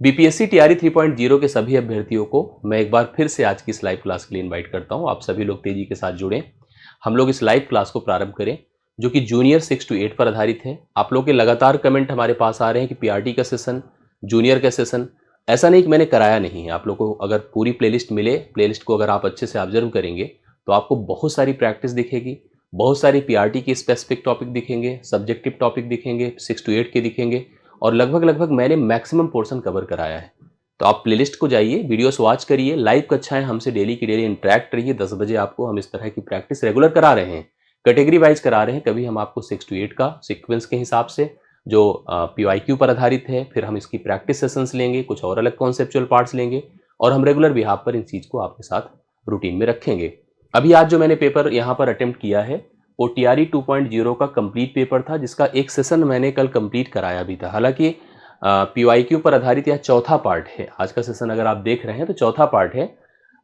BPSC TRE 3.0 के सभी अभ्यर्थियों को मैं एक बार फिर से आज की इस लाइव क्लास के लिए इनवाइट करता हूं। आप सभी लोग तेजी के साथ जुड़ें, हम लोग इस लाइव क्लास को प्रारंभ करें जो कि जूनियर 6 to 8 पर आधारित है। आप लोग के लगातार कमेंट हमारे पास आ रहे हैं कि पीआरटी का सेशन, जूनियर का सेशन, ऐसा नहीं कि मैंने कराया नहीं है। आप लोग को अगर पूरी प्लेलिस्ट मिले, प्लेलिस्ट को अगर आप अच्छे से ऑब्जर्व करेंगे तो आपको बहुत सारी प्रैक्टिस दिखेगी, बहुत सारी पीआरटी के स्पेसिफिक टॉपिक दिखेंगे, सब्जेक्टिव टॉपिक दिखेंगे, 6 to 8 के दिखेंगे और लगभग मैंने मैक्सिमम पोर्शन कवर कराया है। तो आप प्लेलिस्ट को जाइए, वीडियोस वॉच करिए, लाइव कक्षाएं हमसे डेली की डेली इंटरेक्ट रहिए। 10 बजे आपको हम इस तरह की प्रैक्टिस रेगुलर करा रहे हैं, कैटेगरी वाइज करा रहे हैं। कभी हम आपको 6 to 8 का सीक्वेंस के हिसाब से जो PYQ पर आधारित है, फिर हम इसकी प्रैक्टिस सेशंस लेंगे, कुछ और अलग कॉन्सेप्चुअल पार्ट्स लेंगे और हम रेगुलर बिहाफ पर इन चीज़ को आपके साथ रूटीन में रखेंगे। अभी आज जो मैंने पेपर यहाँ पर अटेम्प्ट किया है वो टीआरई 2.0 का कंप्लीट पेपर था, जिसका एक सेशन मैंने कल कंप्लीट कराया भी था। हालांकि PYQ पर आधारित यह चौथा पार्ट है। आज का सेशन अगर आप देख रहे हैं तो चौथा पार्ट है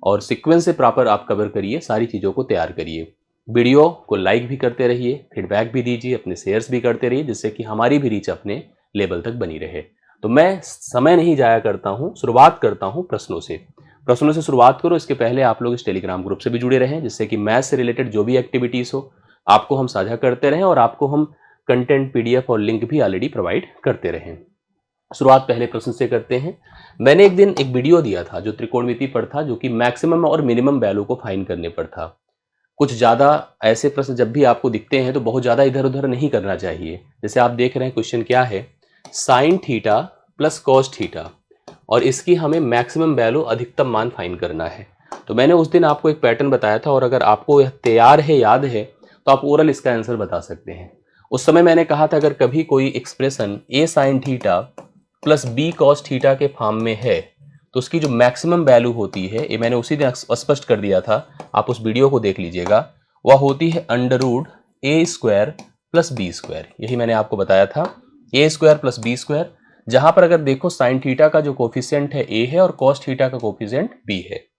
और सीक्वेंस से प्रॉपर आप कवर करिए, सारी चीज़ों को तैयार करिए। वीडियो को लाइक भी करते रहिए, फीडबैक भी दीजिए, अपने शेयर्स भी करते रहिए, जिससे कि हमारी भी रीच अपने लेवल तक बनी रहे। तो मैं समय नहीं जाया करता हूँ, शुरुआत करता हूँ प्रश्नों से। प्रश्नों से शुरुआत करो, इसके पहले आप लोग इस टेलीग्राम ग्रुप से भी जुड़े रहें, जिससे कि मैथ्स से रिलेटेड जो भी एक्टिविटीज़ हो आपको हम साझा करते रहें और आपको हम कंटेंट, PDF और लिंक भी ऑलरेडी प्रोवाइड करते रहें। शुरुआत पहले प्रश्न से करते हैं। मैंने एक दिन एक वीडियो दिया था जो त्रिकोणमिति पर था, जो कि मैक्सिमम और मिनिमम वैल्यू को फाइंड करने पर था। कुछ ज़्यादा ऐसे प्रश्न जब भी आपको दिखते हैं तो बहुत ज़्यादा इधर उधर नहीं करना चाहिए। जैसे आप देख रहे हैं क्वेश्चन क्या है, sine theta plus cos theta और इसकी हमें मैक्सिमम वैल्यू, अधिकतम मान फाइंड करना है। तो मैंने उस दिन आपको एक पैटर्न बताया था और अगर आपको यह तैयार है, याद है, तो आप ओरल इसका आंसर बता सकते हैं। उस समय मैंने कहा था अगर कभी कोई expression a sine theta plus b cos theta के फॉर्म में है तो उसकी जो मैक्सिमम वैल्यू होती है, ये मैंने उसी दिन स्पष्ट कर दिया था, आप उस वीडियो को देख लीजिएगा, वह होती है √a² प्लस b²। यही मैंने आपको बताया था, a² प्लस b²। जहां पर अगर देखो साइन थीटा का जो कोफिशिएंट है a है और कॉस थीटा का कोफिशिएंट b है,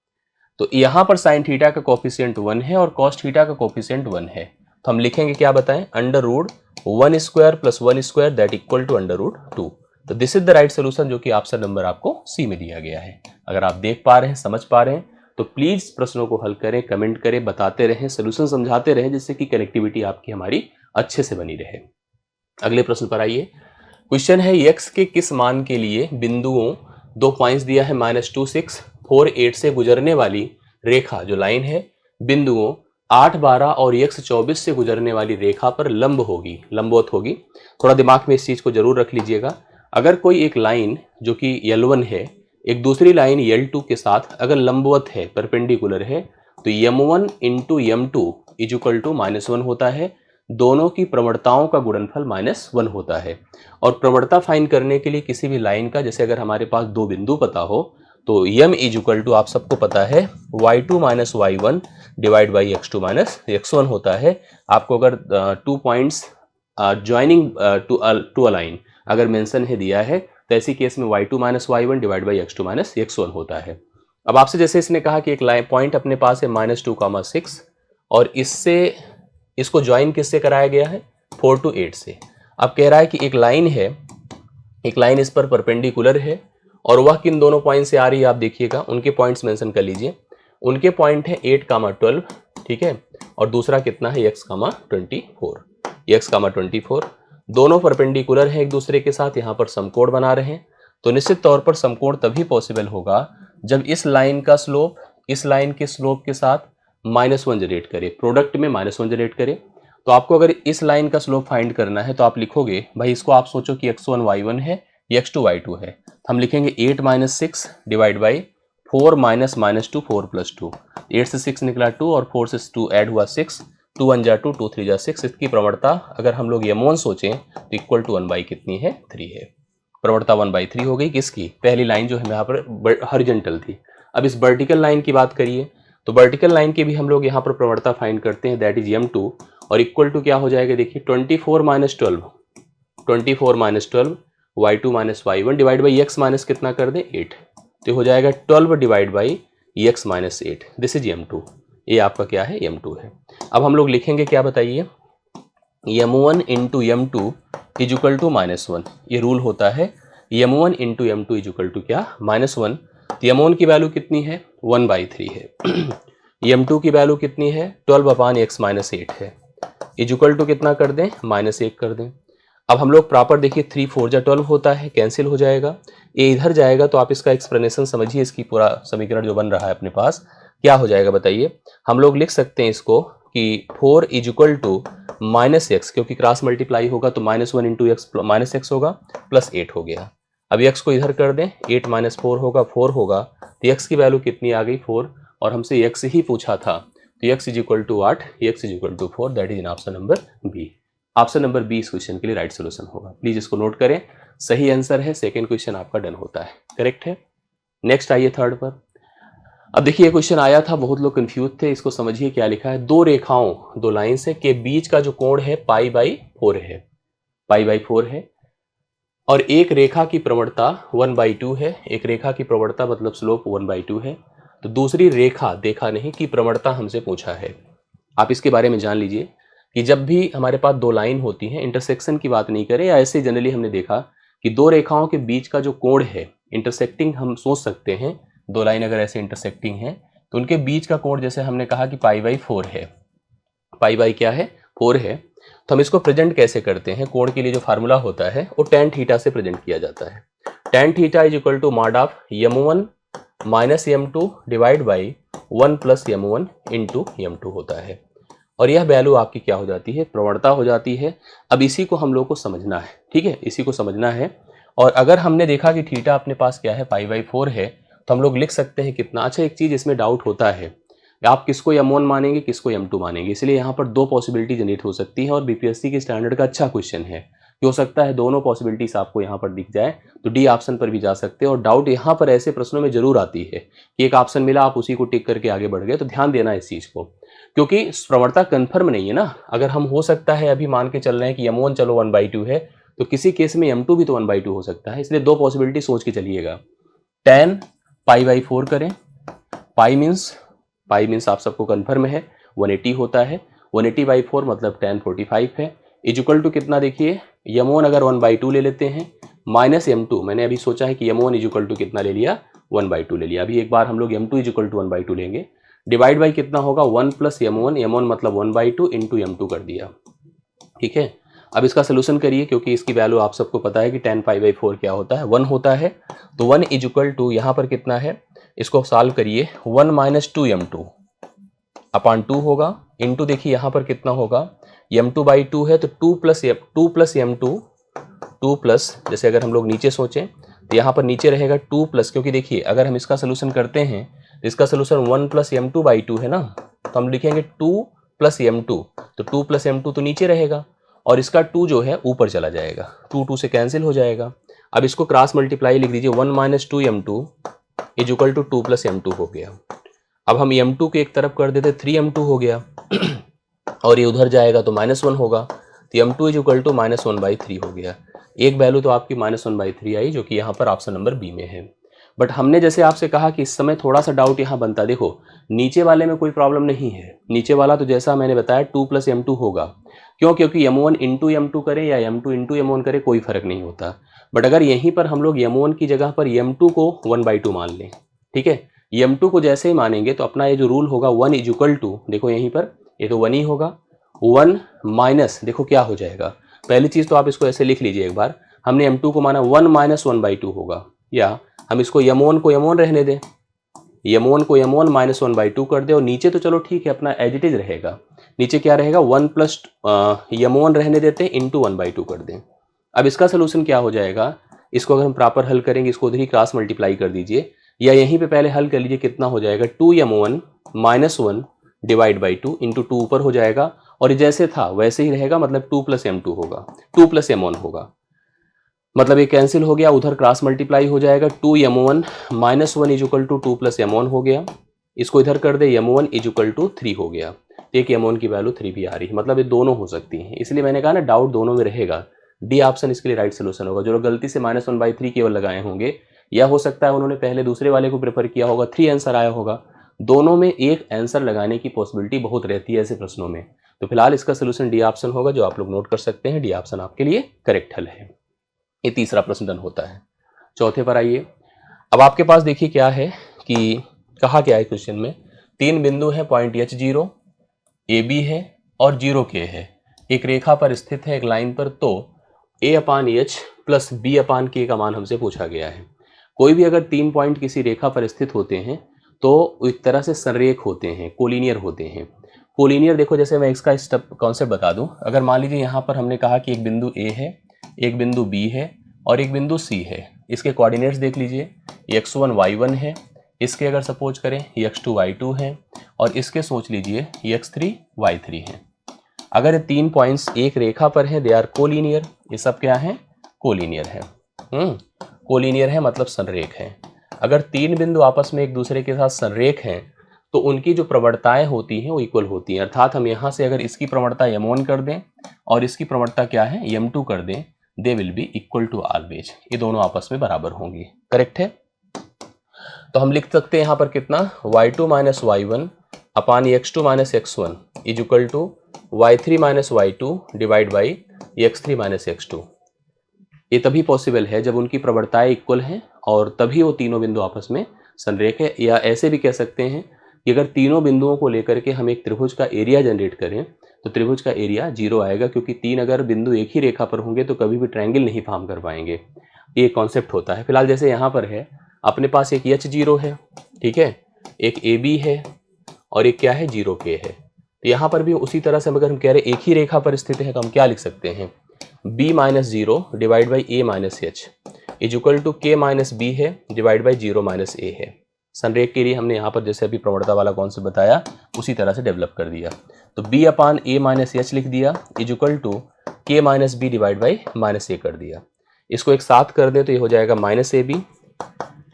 तो यहाँ पर साइन थीटा का कोफिशिएंट 1 है और कॉस थीटा का कोफिशिएंट 1 है। तो हम लिखेंगे क्या बताएं, √1² प्लस 1² दैट इक्वल टू √2। तो this is the right solution, जो कि ऑप्शन नंबर आपको सी में दिया गया है। अगर आप देख पा रहे हैं, समझ पा रहे हैं, तो प्लीज प्रश्नों को हल करें, कमेंट करें, बताते रहें, सोल्यूशन समझाते रहें, जिससे कि कनेक्टिविटी आपकी हमारी अच्छे से बनी रहे। अगले प्रश्न पर आइए। क्वेश्चन है x के किस मान के लिए बिंदुओं, 2 पॉइंट्स दिया है -2, 6, 4, 8 से गुजरने वाली रेखा, जो लाइन है, बिंदुओं 8, 12 और x 24 से गुजरने वाली रेखा पर लंबवत होगी। थोड़ा दिमाग में इस चीज को जरूर रख लीजिएगा। अगर कोई एक लाइन जो कि L1 है, एक दूसरी लाइन L2 के साथ अगर लंबवत है, परपेंडिकुलर है, तो M1 into M2 is equal to -1 होता है। दोनों की प्रवणताओं का गुणनफल -1 होता है। और प्रवणता फाइंड करने के लिए किसी भी लाइन का, जैसे अगर हमारे पास दो बिंदु पता हो, तो m इज इक्वल टू, आप सबको पता है, y2 minus y1 divide by x2 minus x1 होता है। आपको अगर 2 points joining to a line अगर मेंशन है, दिया है, तो ऐसी केस में y2 minus y1 divide by x2 minus x1 होता है। अब आपसे जैसे इसने कहा कि एक लाइन पॉइंट अपने पास है -2, 6 और इसको ज्वाइन किससे कराया गया है, 4 to 8 से। अब कह रहा है कि एक लाइन इस पर परपेंडिकुलर है और वह किन दोनों पॉइंट से आ रही है, आप देखिएगा, उनके पॉइंट्स मेंशन कर लीजिए। उनके पॉइंट है 8, 12, ठीक है, और दूसरा कितना है x, 24। दोनों परपेंडिकुलर हैं एक दूसरे के साथ, यहाँ पर समकोण बना रहे हैं। तो निश्चित तौर पर समकोण तभी पॉसिबल होगा जब इस लाइन का स्लोप इस लाइन के स्लोप के साथ -1 जनरेट करे, प्रोडक्ट में -1 जनरेट करे। तो आपको अगर इस लाइन का स्लोप फाइंड करना है तो आप लिखोगे, भाई इसको आप सोचो कि x1 y1 है, x2 y2 है, हम लिखेंगे 8 - 6 डिवाइड बाई 4 -2 4 + 2। 8 से 6 निकला 2 और 4 से 2 ऐड हुआ 6, 2 1 जा 2, 2 3 जा 6। इसकी प्रवणता अगर हम लोग m1 सोचें तो इक्वल टू 1/, कितनी है, 3 है। प्रवणता 1/3 हो गई किसकी, पहली लाइन जो है यहाँ पर हॉरिजॉन्टल थी। अब इस वर्टिकल लाइन की बात करिए तो वर्टिकल लाइन की भी हम लोग यहाँ पर प्रवणता फाइंड करते हैं, दैट इज m2 और इक्वल टू क्या हो जाएगा, देखिए 24 - 12 y2 - y1 divide by x minus कितना कर दे, 8, तो हो जाएगा 12 divide by x - 8। This is m2। ये आपका क्या है, m2 है। अब हम लोग लिखेंगे क्या बताइए, m1 into m2 is equal to -1। ये रूल होता है, m1 into m two is equal to क्या, -1। तो m1 की वैल्यू कितनी है, 1/3 है। m2 की वैल्यू कितनी है, 12/x-8 है। इज इक्वल टू कितना कर दें, -1 कर दें। अब हम लोग प्रॉपर देखिए 3 4 जा 12 होता है, कैंसिल हो जाएगा। ये इधर जाएगा तो आप इसका एक्सप्लेनेशन समझिए, इसकी पूरा समीकरण जो बन रहा है अपने पास क्या हो जाएगा बताइए। हम लोग लिख सकते हैं इसको कि 4 इज इक्वल टू -x, क्योंकि क्रॉस मल्टीप्लाई होगा तो -1 इंटू एक्स -x होगा प्लस 8 हो गया। अब x को इधर कर दें, 8 - 4 होगा, 4 होगा। तो x की वैल्यू कितनी आ गई, 4, और हमसे x ही पूछा था तो x is equal to 8, x is equal to 4, that is in option number B. Option number B इस क्वेश्चन के लिए राइट सोल्यूशन होगा। प्लीज इसको नोट करें, सही आंसर है, सेकंड क्वेश्चन आपका डन होता है, करेक्ट है। नेक्स्ट आइए थर्ड पर। अब देखिए ये क्वेश्चन आया था, बहुत लोग कंफ्यूज थे, इसको समझिए क्या लिखा है। दो रेखाओं, दो लाइंस है के बीच का जो कोण है π/4 है, π/4 है, और एक रेखा की प्रवणता 1/2 है। एक रेखा की प्रवणता मतलब स्लोप 1/2 है। तो दूसरी रेखा देखा नहीं की प्रवणता हमसे पूछा है। आप इसके बारे में जान लीजिए कि जब भी हमारे पास दो लाइन होती हैं, इंटरसेक्शन की बात नहीं करें, या ऐसे जनरली हमने देखा कि दो रेखाओं के बीच का जो कोण है, इंटरसेक्टिंग हम सोच सकते हैं। दो लाइन अगर ऐसे इंटरसेक्टिंग है तो उनके बीच का कोण, जैसे हमने कहा कि π/4 है, π/ क्या है, 4 है। तो हम इसको प्रेजेंट कैसे करते हैं, कोण के लिए जो फार्मूला होता है वो tan थीटा से प्रेजेंट किया जाता है। tan theta is equal to mod of m1 minus m2 divide by 1 plus m1 into m2 होता है। और यह वैल्यू आपकी क्या हो जाती है, प्रवणता हो जाती है। अब इसी को हम लोग को समझना है, ठीक है, इसी को समझना है। और अगर हमने देखा कि थीटा अपने पास क्या है, π/4 है, तो हम लोग लिख सकते हैं कितना। अच्छा, एक चीज इसमें डाउट होता है, आप किसको m1 मानेंगे, किसको m2 मानेंगे, इसलिए यहाँ पर दो पॉसिबिलिटी जनरेट हो सकती है। और बीपीएससी के स्टैंडर्ड का अच्छा क्वेश्चन है कि हो सकता है दोनों पॉसिबिलिटीज आपको यहाँ पर दिख जाए, तो डी ऑप्शन पर भी जा सकते हैं। और डाउट यहाँ पर ऐसे प्रश्नों में जरूर आती है कि एक ऑप्शन मिला, आप उसी को टिक करके आगे बढ़ गए, तो ध्यान देना इस चीज को, क्योंकि प्रवणता कन्फर्म नहीं है ना। अगर हम हो सकता है अभी मान के चल रहे हैं कि m1 चलो 1/2 है, तो किसी केस में m2 भी तो 1/2 हो सकता है, इसलिए दो पॉसिबिलिटी सोच के चलिएगा। tan π/4 करें, पाई मीन्स आप सबको कन्फर्म है 180 होता है, 180/4 मतलब tan 45 है। इक्वल टू कितना देखिए, m1 अगर 1/2 ले लेते हैं माइनस m2, मैंने अभी सोचा है कि m1 इक्वल टू कितना ले लिया, 1/2 ले लिया। अभी एक बार हम लोग m2 इक्वल टू 1/2 लेंगे, डिवाइड बाई कितना होगा, 1 प्लस m1 मतलब 1/2 इंटू m2 कर दिया, ठीक है। अब इसका सोल्यूशन करिए, क्योंकि इसकी वैल्यू आप सबको पता है कि tan π/4 क्या होता है, 1 होता है। तो 1 इक्वल टू यहाँ पर कितना है, इसको सॉल्व करिए, 1 माइनस 2m2 अपॉन 2 होगा, इंटू देखिए यहाँ पर कितना होगा, m2/2 है तो 2 प्लस m2, 2 प्लस, जैसे अगर हम लोग नीचे सोचें तो यहाँ पर नीचे रहेगा 2 प्लस, क्योंकि देखिए अगर हम इसका सोल्यूशन करते हैं तो इसका सोल्यूशन 1 प्लस m2/2 है ना, तो हम लिखेंगे 2 प्लस m2, तो 2 प्लस m2 तो नीचे रहेगा, और इसका 2 जो है ऊपर चला जाएगा, 2 से कैंसिल हो जाएगा। अब इसको क्रॉस मल्टीप्लाई लिख दीजिए, 1 minus 2m2 is equal to 2 plus m2 हो गया। अब हम m2 को एक तरफ कर देते, 3m2 हो गया और ये उधर जाएगा तो -1 होगा, तो m2 इज इक्वल टू -1/3 हो गया। एक वैल्यू तो आपकी -1/3 आई, जो कि यहाँ पर ऑप्शन नंबर बी में है। बट हमने जैसे आपसे कहा कि इस समय थोड़ा सा डाउट यहाँ बनता, देखो नीचे वाले में कोई प्रॉब्लम नहीं है, नीचे वाला तो जैसा मैंने बताया 2 प्लस m2 होगा, क्यों, क्योंकि m1 इंटू m2 करें या m2 इंटू m1 करें कोई फर्क नहीं होता। बट अगर यहीं पर हम लोग m1 की जगह पर m2 को 1/2 मान लें, ठीक है, m2 को जैसे ही मानेंगे तो अपना ये जो रूल होगा 1 इज इक्वल टू, देखो यहीं पर ये तो 1 ही होगा, 1 माइनस, देखो क्या हो जाएगा, पहली चीज तो आप इसको ऐसे लिख लीजिए एक बार, हमने m2 को माना 1 माइनस 1/2 होगा, या हम इसको m1 को m1 रहने दें, m1 को m1 माइनस 1/2 कर दे, और नीचे तो चलो ठीक है अपना एज इट इज रहेगा, नीचे क्या रहेगा 1 प्लस m1 रहने देते हैं इंटू 1/2 कर दें। अब इसका सोल्यूशन क्या हो जाएगा, इसको अगर हम प्रॉपर हल करेंगे, इसको उधर ही क्रॉस मल्टीप्लाई कर दीजिए, या यहीं पे पहले हल कर लीजिए, कितना हो जाएगा 2m1 minus 1 divide by 2 into 2 ऊपर हो जाएगा, और जैसे था वैसे ही रहेगा, मतलब 2 प्लस m2 होगा, 2 प्लस m1 होगा, मतलब ये कैंसिल हो गया, उधर क्रॉस मल्टीप्लाई हो जाएगा, 2m1 minus 1 is equal to 2 plus m1 हो गया, इसको इधर कर दे, m1 इज इक्वल टू 3 हो गया, एक m1 की वैल्यू 3 भी आ रही है, मतलब ये दोनों हो सकती हैं, इसलिए मैंने कहा ना डाउट दोनों में रहेगा, डी ऑप्शन इसके लिए राइट सोल्यूशन होगा। जो लोग गलती से -1/3 केवल लगाए होंगे, या हो सकता है उन्होंने पहले दूसरे वाले को प्रेफर किया होगा, 3 आंसर आया होगा, दोनों में एक आंसर लगाने की पॉसिबिलिटी बहुत रहती है ऐसे प्रश्नों में। तो फिलहाल इसका सोल्यूशन डी ऑप्शन होगा, जो आप लोग नोट कर सकते हैं, डी ऑप्शन आपके लिए करेक्ट हल है। ये तीसरा प्रश्न डन होता है। चौथे पर आइए। अब आपके पास देखिए क्या है कि कहा क्या है क्वेश्चन में, 3 बिंदु है, पॉइंट H0, AB है और 0K है, एक रेखा पर स्थित है एक लाइन पर, तो A/H प्लस B/K का मान हमसे पूछा गया है। कोई भी अगर 3 पॉइंट किसी रेखा पर स्थित होते हैं तो एक तरह से संरेख होते हैं, कोलिनियर होते हैं। कोलिनियर देखो, जैसे मैं इसका स्टेप कॉन्सेप्ट बता दूं, अगर मान लीजिए यहाँ पर हमने कहा कि एक बिंदु A है, एक बिंदु B है और एक बिंदु C है। इसके कोऑर्डिनेट्स देख लीजिए, x1 y1 है, इसके अगर सपोज करें x2 y2 है और इसके सोच लीजिए x3 y3 है। अगर ये 3 पॉइंट्स एक रेखा पर हैं, दे आर कोलिनियर। ये सब क्या है? कोलिनियर है। कोलिनियर है मतलब संरेख है। अगर 3 बिंदु आपस में एक दूसरे के साथ संरेख हैं तो उनकी जो प्रवणताएं होती हैं वो इक्वल होती हैं। अर्थात हम यहाँ से अगर इसकी प्रवणता m1 कर दें और इसकी प्रवणता क्या है m2 कर दें, they will be equal to always. ये दोनों आपस में बराबर होंगी। करेक्ट है? तो हम लिख सकते हैं यहाँ पर कितना, y2 minus y1 upon x2 minus x1 is equal to y3 minus y2 divide by x3 minus x2। ये तभी पॉसिबल है जब उनकी प्रवणताएं इक्वल हैं और तभी वो तीनों बिंदु आपस में संरेख है। या ऐसे भी कह सकते हैं कि अगर तीनों बिंदुओं को लेकर के हम एक त्रिभुज का एरिया जनरेट करें तो त्रिभुज का एरिया 0 आएगा, क्योंकि 3 अगर बिंदु एक ही रेखा पर होंगे तो कभी भी ट्रायंगल नहीं फॉर्म कर पाएंगे। ये कॉन्सेप्ट होता है। फिलहाल जैसे यहाँ पर है, अपने पास एक H0 है, ठीक है, एक AB है और एक क्या है 0K है। तो यहाँ पर भी उसी तरह से अगर हम कह रहे हैं एक ही रेखा पर स्थित है तो हम क्या लिख सकते हैं, B minus 0 divide by A minus H is equal to K minus B है डिवाइड बाई 0 माइनस A है। संरेख के लिए हमने यहाँ पर जैसे अभी प्रवणता वाला कॉन्सेप्ट बताया उसी तरह से डेवलप कर दिया। तो B upon A minus H लिख दिया is equal to K minus B divide by minus A कर दिया। इसको एक साथ कर दें तो ये हो जाएगा माइनस AB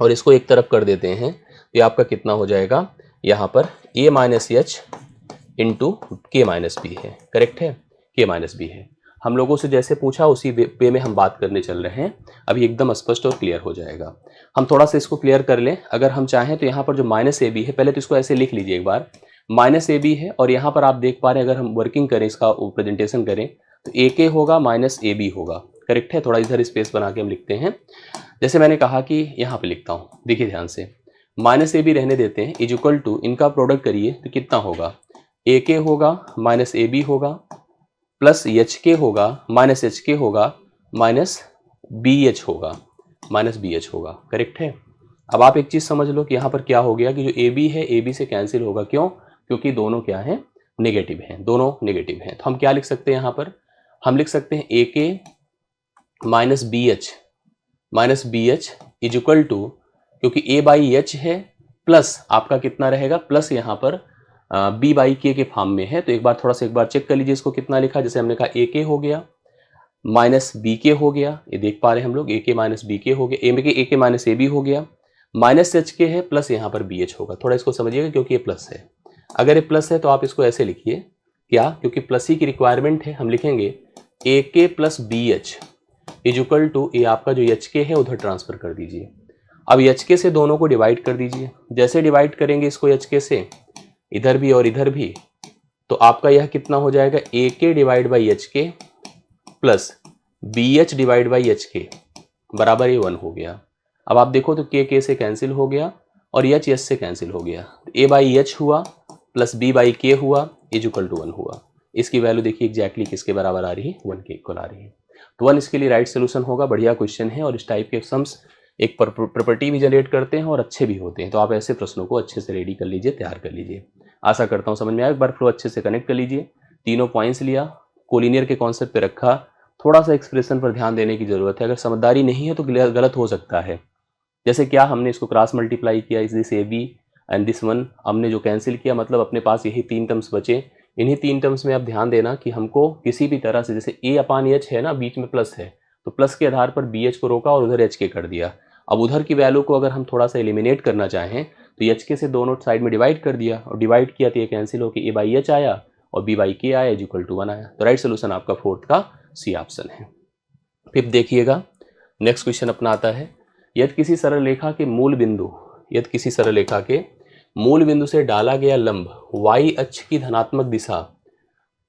और इसको एक तरफ कर देते हैं तो ये आपका कितना हो जाएगा, यहाँ पर A minus H into K minus B है। करेक्ट है? K माइनस B है। हम लोगों से जैसे पूछा उसी वे में हम बात करने चल रहे हैं। अभी एकदम स्पष्ट और क्लियर हो जाएगा। हम थोड़ा सा इसको क्लियर कर लें। अगर हम चाहें तो यहाँ पर जो माइनस AB है, पहले तो इसको ऐसे लिख लीजिए एक बार, माइनस AB है और यहाँ पर आप देख पा रहे हैं अगर हम वर्किंग करें, इसका प्रेजेंटेशन करें तो AK होगा माइनस AB होगा। करेक्ट है? थोड़ा इधर स्पेस बना के हम लिखते हैं। जैसे मैंने कहा कि यहाँ पे लिखता हूँ, देखिए ध्यान से, माइनस AB रहने देते हैं, इज इक्वल टू इनका प्रोडक्ट करिए तो कितना होगा, AK होगा माइनस AB होगा प्लस HK होगा माइनस HK होगा माइनस BH होगा माइनस BH होगा। करेक्ट है? अब आप एक चीज़ समझ लो कि यहाँ पर क्या हो गया कि जो AB है AB से कैंसिल होगा। क्यों? क्योंकि दोनों क्या हैं, नेगेटिव हैं, दोनों नेगेटिव हैं। तो हम क्या लिख सकते हैं यहाँ पर, हम लिख सकते हैं AK minus BH is equal to, क्योंकि A बाई H है प्लस आपका कितना रहेगा, प्लस यहाँ पर B बाई K के फॉर्म में है। तो एक बार चेक कर लीजिए इसको कितना लिखा। जैसे हमने कहा AK हो गया माइनस BK हो गया, ये देख पा रहे हैं हम लोग, AK माइनस BK हो गया, AK माइनस AB हो गया, माइनस HK है प्लस यहाँ पर BH होगा। थोड़ा इसको समझिएगा क्योंकि ये प्लस है। अगर ये प्लस है तो आप इसको ऐसे लिखिए, क्या, क्योंकि प्लस ही की रिक्वायरमेंट है, हम लिखेंगे AK plus BH is equal to, ये आपका जो HK है उधर ट्रांसफर कर दीजिए। अब HK से दोनों को डिवाइड कर दीजिए। जैसे डिवाइड करेंगे इसको HK से, इधर भी और इधर भी, तो आपका यह कितना हो जाएगा, AK divide by HK plus BH divide by HK बराबर ये 1 हो गया। अब आप देखो तो K से कैंसिल हो गया और H से कैंसिल हो गया। A बाई H हुआ प्लस B बाई K हुआ इज इक्वल टू 1 हुआ। इसकी वैल्यू देखिए एग्जैक्टली किसके बराबर आ रही है, 1 के इक्वल आ रही है। तो 1 इसके लिए राइट सोल्यूशन होगा। बढ़िया क्वेश्चन है और इस टाइप के सम्स एक प्रॉपर्टी भी जनरेट करते हैं और अच्छे भी होते हैं। तो आप ऐसे प्रश्नों को अच्छे से रेडी कर लीजिए, तैयार कर लीजिए। आशा करता हूँ समझ में आया। एक बार फ्लो अच्छे से कनेक्ट कर लीजिए। तीनों पॉइंट्स लिया, कोलिनियर के कॉन्सेप्ट पे रखा, थोड़ा सा एक्सप्रेशन पर ध्यान देने की जरूरत है। अगर समझदारी नहीं है तो गलत हो सकता है। जैसे क्या हमने इसको क्रॉस मल्टीप्लाई किया, इस दिस AB एंड दिस 1 हमने जो कैंसिल किया, मतलब अपने पास यही 3 टर्म्स बचे। इन्हीं 3 टर्म्स में आप ध्यान देना कि हमको किसी भी तरह से, जैसे A अपान H है ना, बीच में प्लस है, तो प्लस के आधार पर BH को रोका और उधर HK कर दिया। अब उधर की वैल्यू को अगर हम थोड़ा सा एलिमिनेट करना चाहें तो HK से दोनों साइड में डिवाइड कर दिया और डिवाइड किया तो ये कैंसिल होकर A बाई H आया और B बाई K आया इज इक्वल टू 1 आया। तो राइट सोल्यूशन आपका 4th का C ऑप्शन है। फिर देखिएगा नेक्स्ट क्वेश्चन अपना आता है, यदि किसी सरल रेखा के मूल बिंदु से डाला गया लंब y अक्ष की धनात्मक दिशा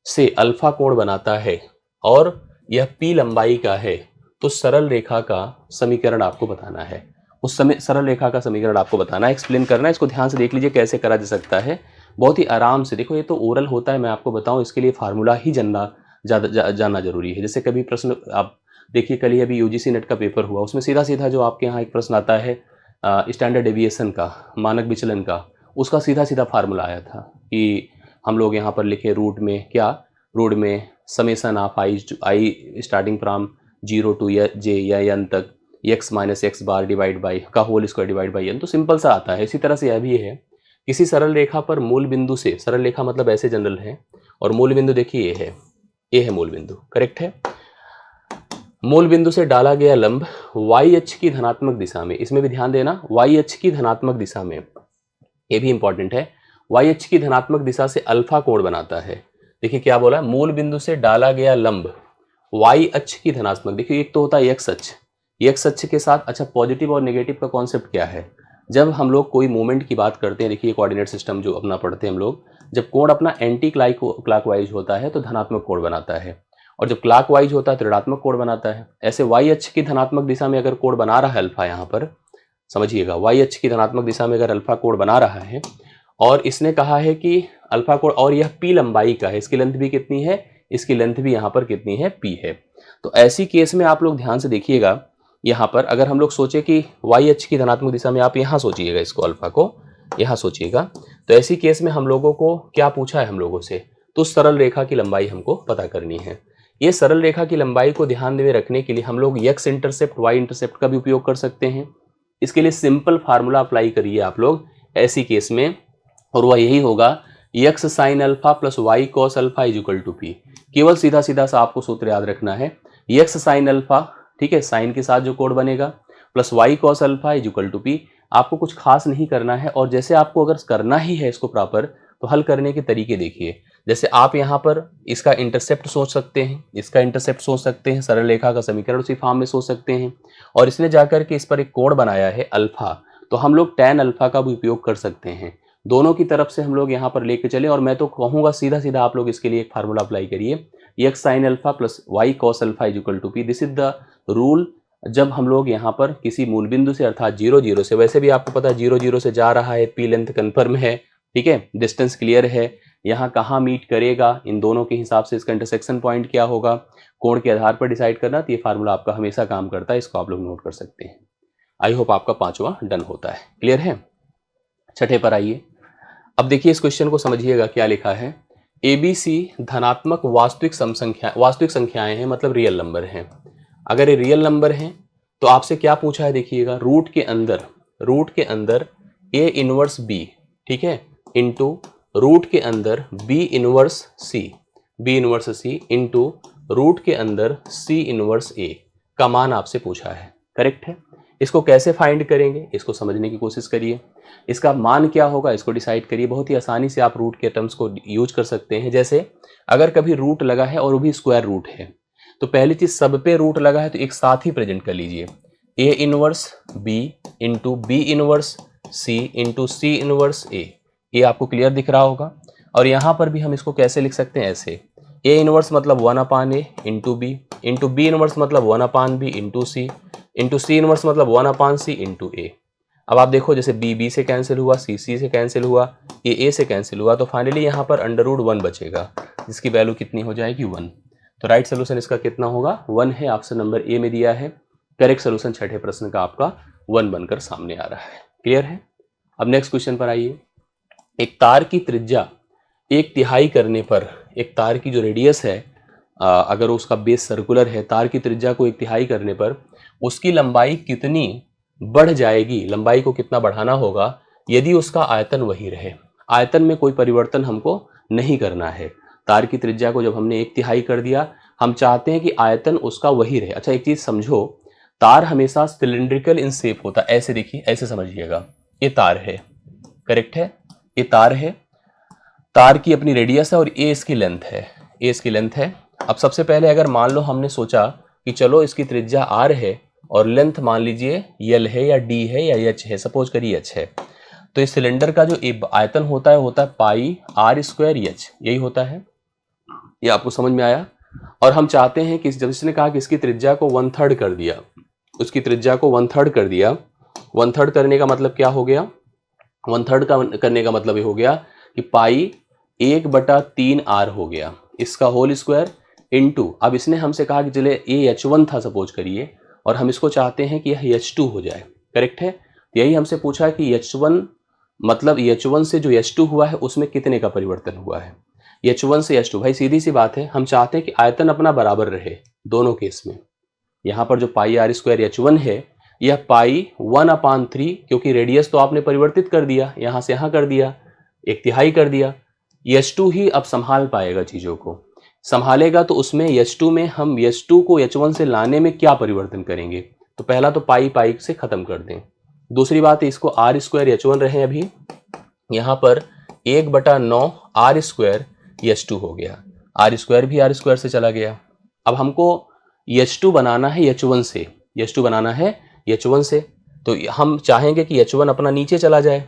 से अल्फा कोण बनाता है और यह p लंबाई का है, तो सरल रेखा का समीकरण आपको बताना है। उस समय सरल रेखा का समीकरण आपको बताना है, एक्सप्लेन करना है। इसको ध्यान से देख लीजिए कैसे करा जा सकता है, बहुत ही आराम से। देखो ये तो ओरल होता है, मैं आपको बताऊं इसके लिए फार्मूला ही जानना जरूरी है। जैसे कभी प्रश्न आप देखिए, कल ही अभी यूजीसी नेट का पेपर हुआ, उसमें सीधा सीधा जो आपके यहाँ एक प्रश्न आता है स्टैंडर्ड डेविएशन का, मानक विचलन का, उसका सीधा सीधा फार्मूला आया था कि हम लोग यहाँ पर लिखे रूट में क्या, रूट में summation of I starting from 0 to J या एन तक X minus x bar divide by का whole square divide by N. तो सिंपल सा आता है। इसी तरह से यह भी है, किसी सरल रेखा पर मूल बिंदु से, सरल रेखा मतलब ऐसे जनरल है, और मूल बिंदु देखिए ये है, ये है मूल बिंदु, करेक्ट है। मूल बिंदु से डाला गया लंब y अक्ष की धनात्मक दिशा में, इसमें भी ध्यान देना, y अक्ष की धनात्मक दिशा में, ये भी इंपॉर्टेंट है, y अक्ष की धनात्मक दिशा से अल्फा कोण बनाता है। देखिए क्या बोला, मूल बिंदु से डाला गया लंब y अक्ष की धनात्मक, देखिए एक तो होता है x अक्ष, x अक्ष के साथ, अच्छा पॉजिटिव और नेगेटिव का कॉन्सेप्ट क्या है, जब हम लोग कोई मूवमेंट की बात करते हैं, देखिए कोऑर्डिनेट सिस्टम जो अपना पढ़ते हैं हम लोग, जब कोण अपना एंटी क्लॉकवाइज होता है तो धनात्मक कोण बनाता है, और जब क्लॉकवाइज होता है तो ऋणात्मक कोण बनाता है। ऐसे y अक्ष की धनात्मक दिशा में अगर कोण बना रहा है अल्फा, यहाँ पर समझिएगा, y अक्ष की धनात्मक दिशा में अगर अल्फा कोण बना रहा है, और इसने कहा है कि अल्फा कोण, और यह p लंबाई का है, इसकी लेंथ भी कितनी है, इसकी लेंथ भी यहाँ पर कितनी है, p है। तो ऐसी केस में आप लोग ध्यान से देखिएगा, यहाँ पर अगर हम लोग सोचे कि y अक्ष की धनात्मक दिशा में, आप यहाँ सोचिएगा इसको, अल्फा को यहाँ सोचिएगा, तो ऐसी केस में हम लोगों को क्या पूछा है हम लोगों से, तो सरल रेखा की लंबाई हमको पता करनी है। ये सरल रेखा की लंबाई को ध्यान में रखने के लिए हम लोग x इंटरसेप्ट y इंटरसेप्ट का भी उपयोग कर सकते हैं। इसके लिए सिंपल फार्मूला अप्लाई करिए आप लोग ऐसी केस में, और वह यही होगा x sine alpha plus y cos alpha is equal to p। केवल सीधा सीधा सा आपको सूत्र याद रखना है, x साइन अल्फा, ठीक है, साइन के साथ जो कोण बनेगा, plus y cos alpha is equal to p। आपको कुछ खास नहीं करना है, और जैसे आपको अगर करना ही है इसको प्रॉपर, तो हल करने के तरीके देखिए। जैसे आप यहाँ पर इसका इंटरसेप्ट सोच सकते हैं, इसका इंटरसेप्ट सोच सकते हैं, सरल रेखा का समीकरण उसी फॉर्म में सोच सकते हैं, और इसने जाकर के इस पर एक कोण बनाया है अल्फा, तो हम लोग tan अल्फा का भी उपयोग कर सकते हैं। दोनों की तरफ से हम लोग यहाँ पर लेके चले, और मैं तो कहूँगा सीधा सीधा आप लोग इसके लिए एक फार्मूला अप्लाई करिए, x sine alpha plus y cos alpha is equal to p। This is the rule. जब हम लोग यहाँ पर किसी मूल बिंदु से, अर्थात 0 0 से, वैसे भी आपको पता है 0 0 से जा रहा है, p लेंथ कन्फर्म है, ठीक है, डिस्टेंस क्लियर है, यहाँ कहाँ मीट करेगा, इन दोनों के हिसाब से इसका इंटरसेक्शन पॉइंट क्या होगा, कोण के आधार पर डिसाइड करना। तो ये फार्मूला आपका हमेशा काम करता है, इसको आप लोग नोट कर सकते हैं। आई होप आपका पांचवा डन होता है, क्लियर है। छठे पर आइए, अब देखिए इस क्वेश्चन को समझिएगा क्या लिखा है। ABC धनात्मक वास्तविक संख्याएं हैं, मतलब रियल नंबर हैं। अगर ये रियल नंबर हैं तो आपसे क्या पूछा है, देखिएगा, रूट के अंदर A इनवर्स B, ठीक है, इंटू रूट के अंदर B inverse C into root के अंदर C इनवर्स A का मान आपसे पूछा है, करेक्ट है। इसको कैसे फाइंड करेंगे, इसको समझने की कोशिश करिए। इसका मान क्या होगा, इसको डिसाइड करिए। बहुत ही आसानी से आप रूट के टर्म्स को यूज कर सकते हैं। जैसे अगर कभी रूट लगा है और वो भी स्क्वायर रूट है, तो पहली चीज, सब पे रूट लगा है तो एक साथ ही प्रेजेंट कर लीजिए, A inverse B into B inverse C into C inverse A। ये आपको क्लियर दिख रहा होगा। और यहाँ पर भी हम इसको कैसे लिख सकते हैं, ऐसे, A इनवर्स मतलब 1/A इंटू B इनवर्स मतलब 1/B इंटू C इनवर्स मतलब 1/C इंटू A। अब आप देखो, जैसे B से कैंसिल हुआ, C से कैंसिल हुआ, A से कैंसिल हुआ, तो फाइनली यहाँ पर √1 बचेगा, जिसकी वैल्यू कितनी हो जाएगी, 1। तो राइट सोल्यूशन इसका कितना होगा, 1 है, ऑप्शन नंबर ए में दिया है। करेक्ट सोल्यूशन छठे प्रश्न का आपका 1 बनकर सामने आ रहा है, क्लियर है। अब नेक्स्ट क्वेश्चन पर आइए। एक तार की त्रिज्या 1/3 करने पर, एक तार की जो रेडियस है, अगर उसका बेस सर्कुलर है, तार की त्रिज्या को 1/3 करने पर उसकी लंबाई कितनी बढ़ जाएगी, लंबाई को कितना बढ़ाना होगा यदि उसका आयतन वही रहे। आयतन में कोई परिवर्तन हमको नहीं करना है। तार की त्रिज्या को जब हमने 1/3 कर दिया, हम चाहते हैं कि आयतन उसका वही रहे। अच्छा, एक चीज समझो, तार हमेशा सिलिंड्रिकल इन शेप होता है। ऐसे देखिए, ऐसे समझिएगा, ये तार है, करेक्ट है, ये तार है, तार की अपनी रेडियस है और ए इसकी लेंथ है, ए इसकी लेंथ है। अब सबसे पहले अगर मान लो हमने सोचा कि चलो इसकी त्रिज्या r है और लेंथ मान लीजिए l है या d है या h है, सपोज करिए h है, तो इस सिलेंडर का जो आयतन होता है पाई r² h, यही होता है। ये आपको समझ में आया। और हम चाहते हैं कि जब इसने कहा कि इसकी त्रिज्या को 1/3 कर दिया, उसकी त्रिज्या को 1/3 कर दिया, 1/3 करने का मतलब क्या हो गया, 1/3 का करने का मतलब ये हो गया कि पाई 1/3r हो गया, इसका होल स्क्वायर इनटू, अब इसने हमसे कहा कि चले ये H1 था सपोज करिए, और हम इसको चाहते हैं कि यह H2 हो जाए, करेक्ट है। यही हमसे पूछा कि H1 मतलब H1 से जो H2 हुआ है उसमें कितने का परिवर्तन हुआ है। H1 से H2, भाई सीधी सी बात है, हम चाहते हैं कि आयतन अपना बराबर रहे दोनों केस में। यहाँ पर जो पाई आर स्क्वायर H1 है, यह पाई 1/3, क्योंकि रेडियस तो आपने परिवर्तित कर दिया, यहाँ से यहाँ कर दिया, 1/3 कर दिया। H2 ही अब संभाल पाएगा चीज़ों को, संभालेगा तो उसमें H2 में हम H2 को H1 से लाने में क्या परिवर्तन करेंगे। तो पहला तो पाई पाई से ख़त्म कर दें। दूसरी बात है, इसको आर स्क्वायर H1 रहे अभी, यहाँ पर 1/9 आर स्क्वायर H2 हो गया, आर स्क्वायर भी आर स्क्वायर से चला गया। अब हमको H2 बनाना है H1 से, H2 बनाना है H1 से, तो हम चाहेंगे कि H1 अपना नीचे चला जाए,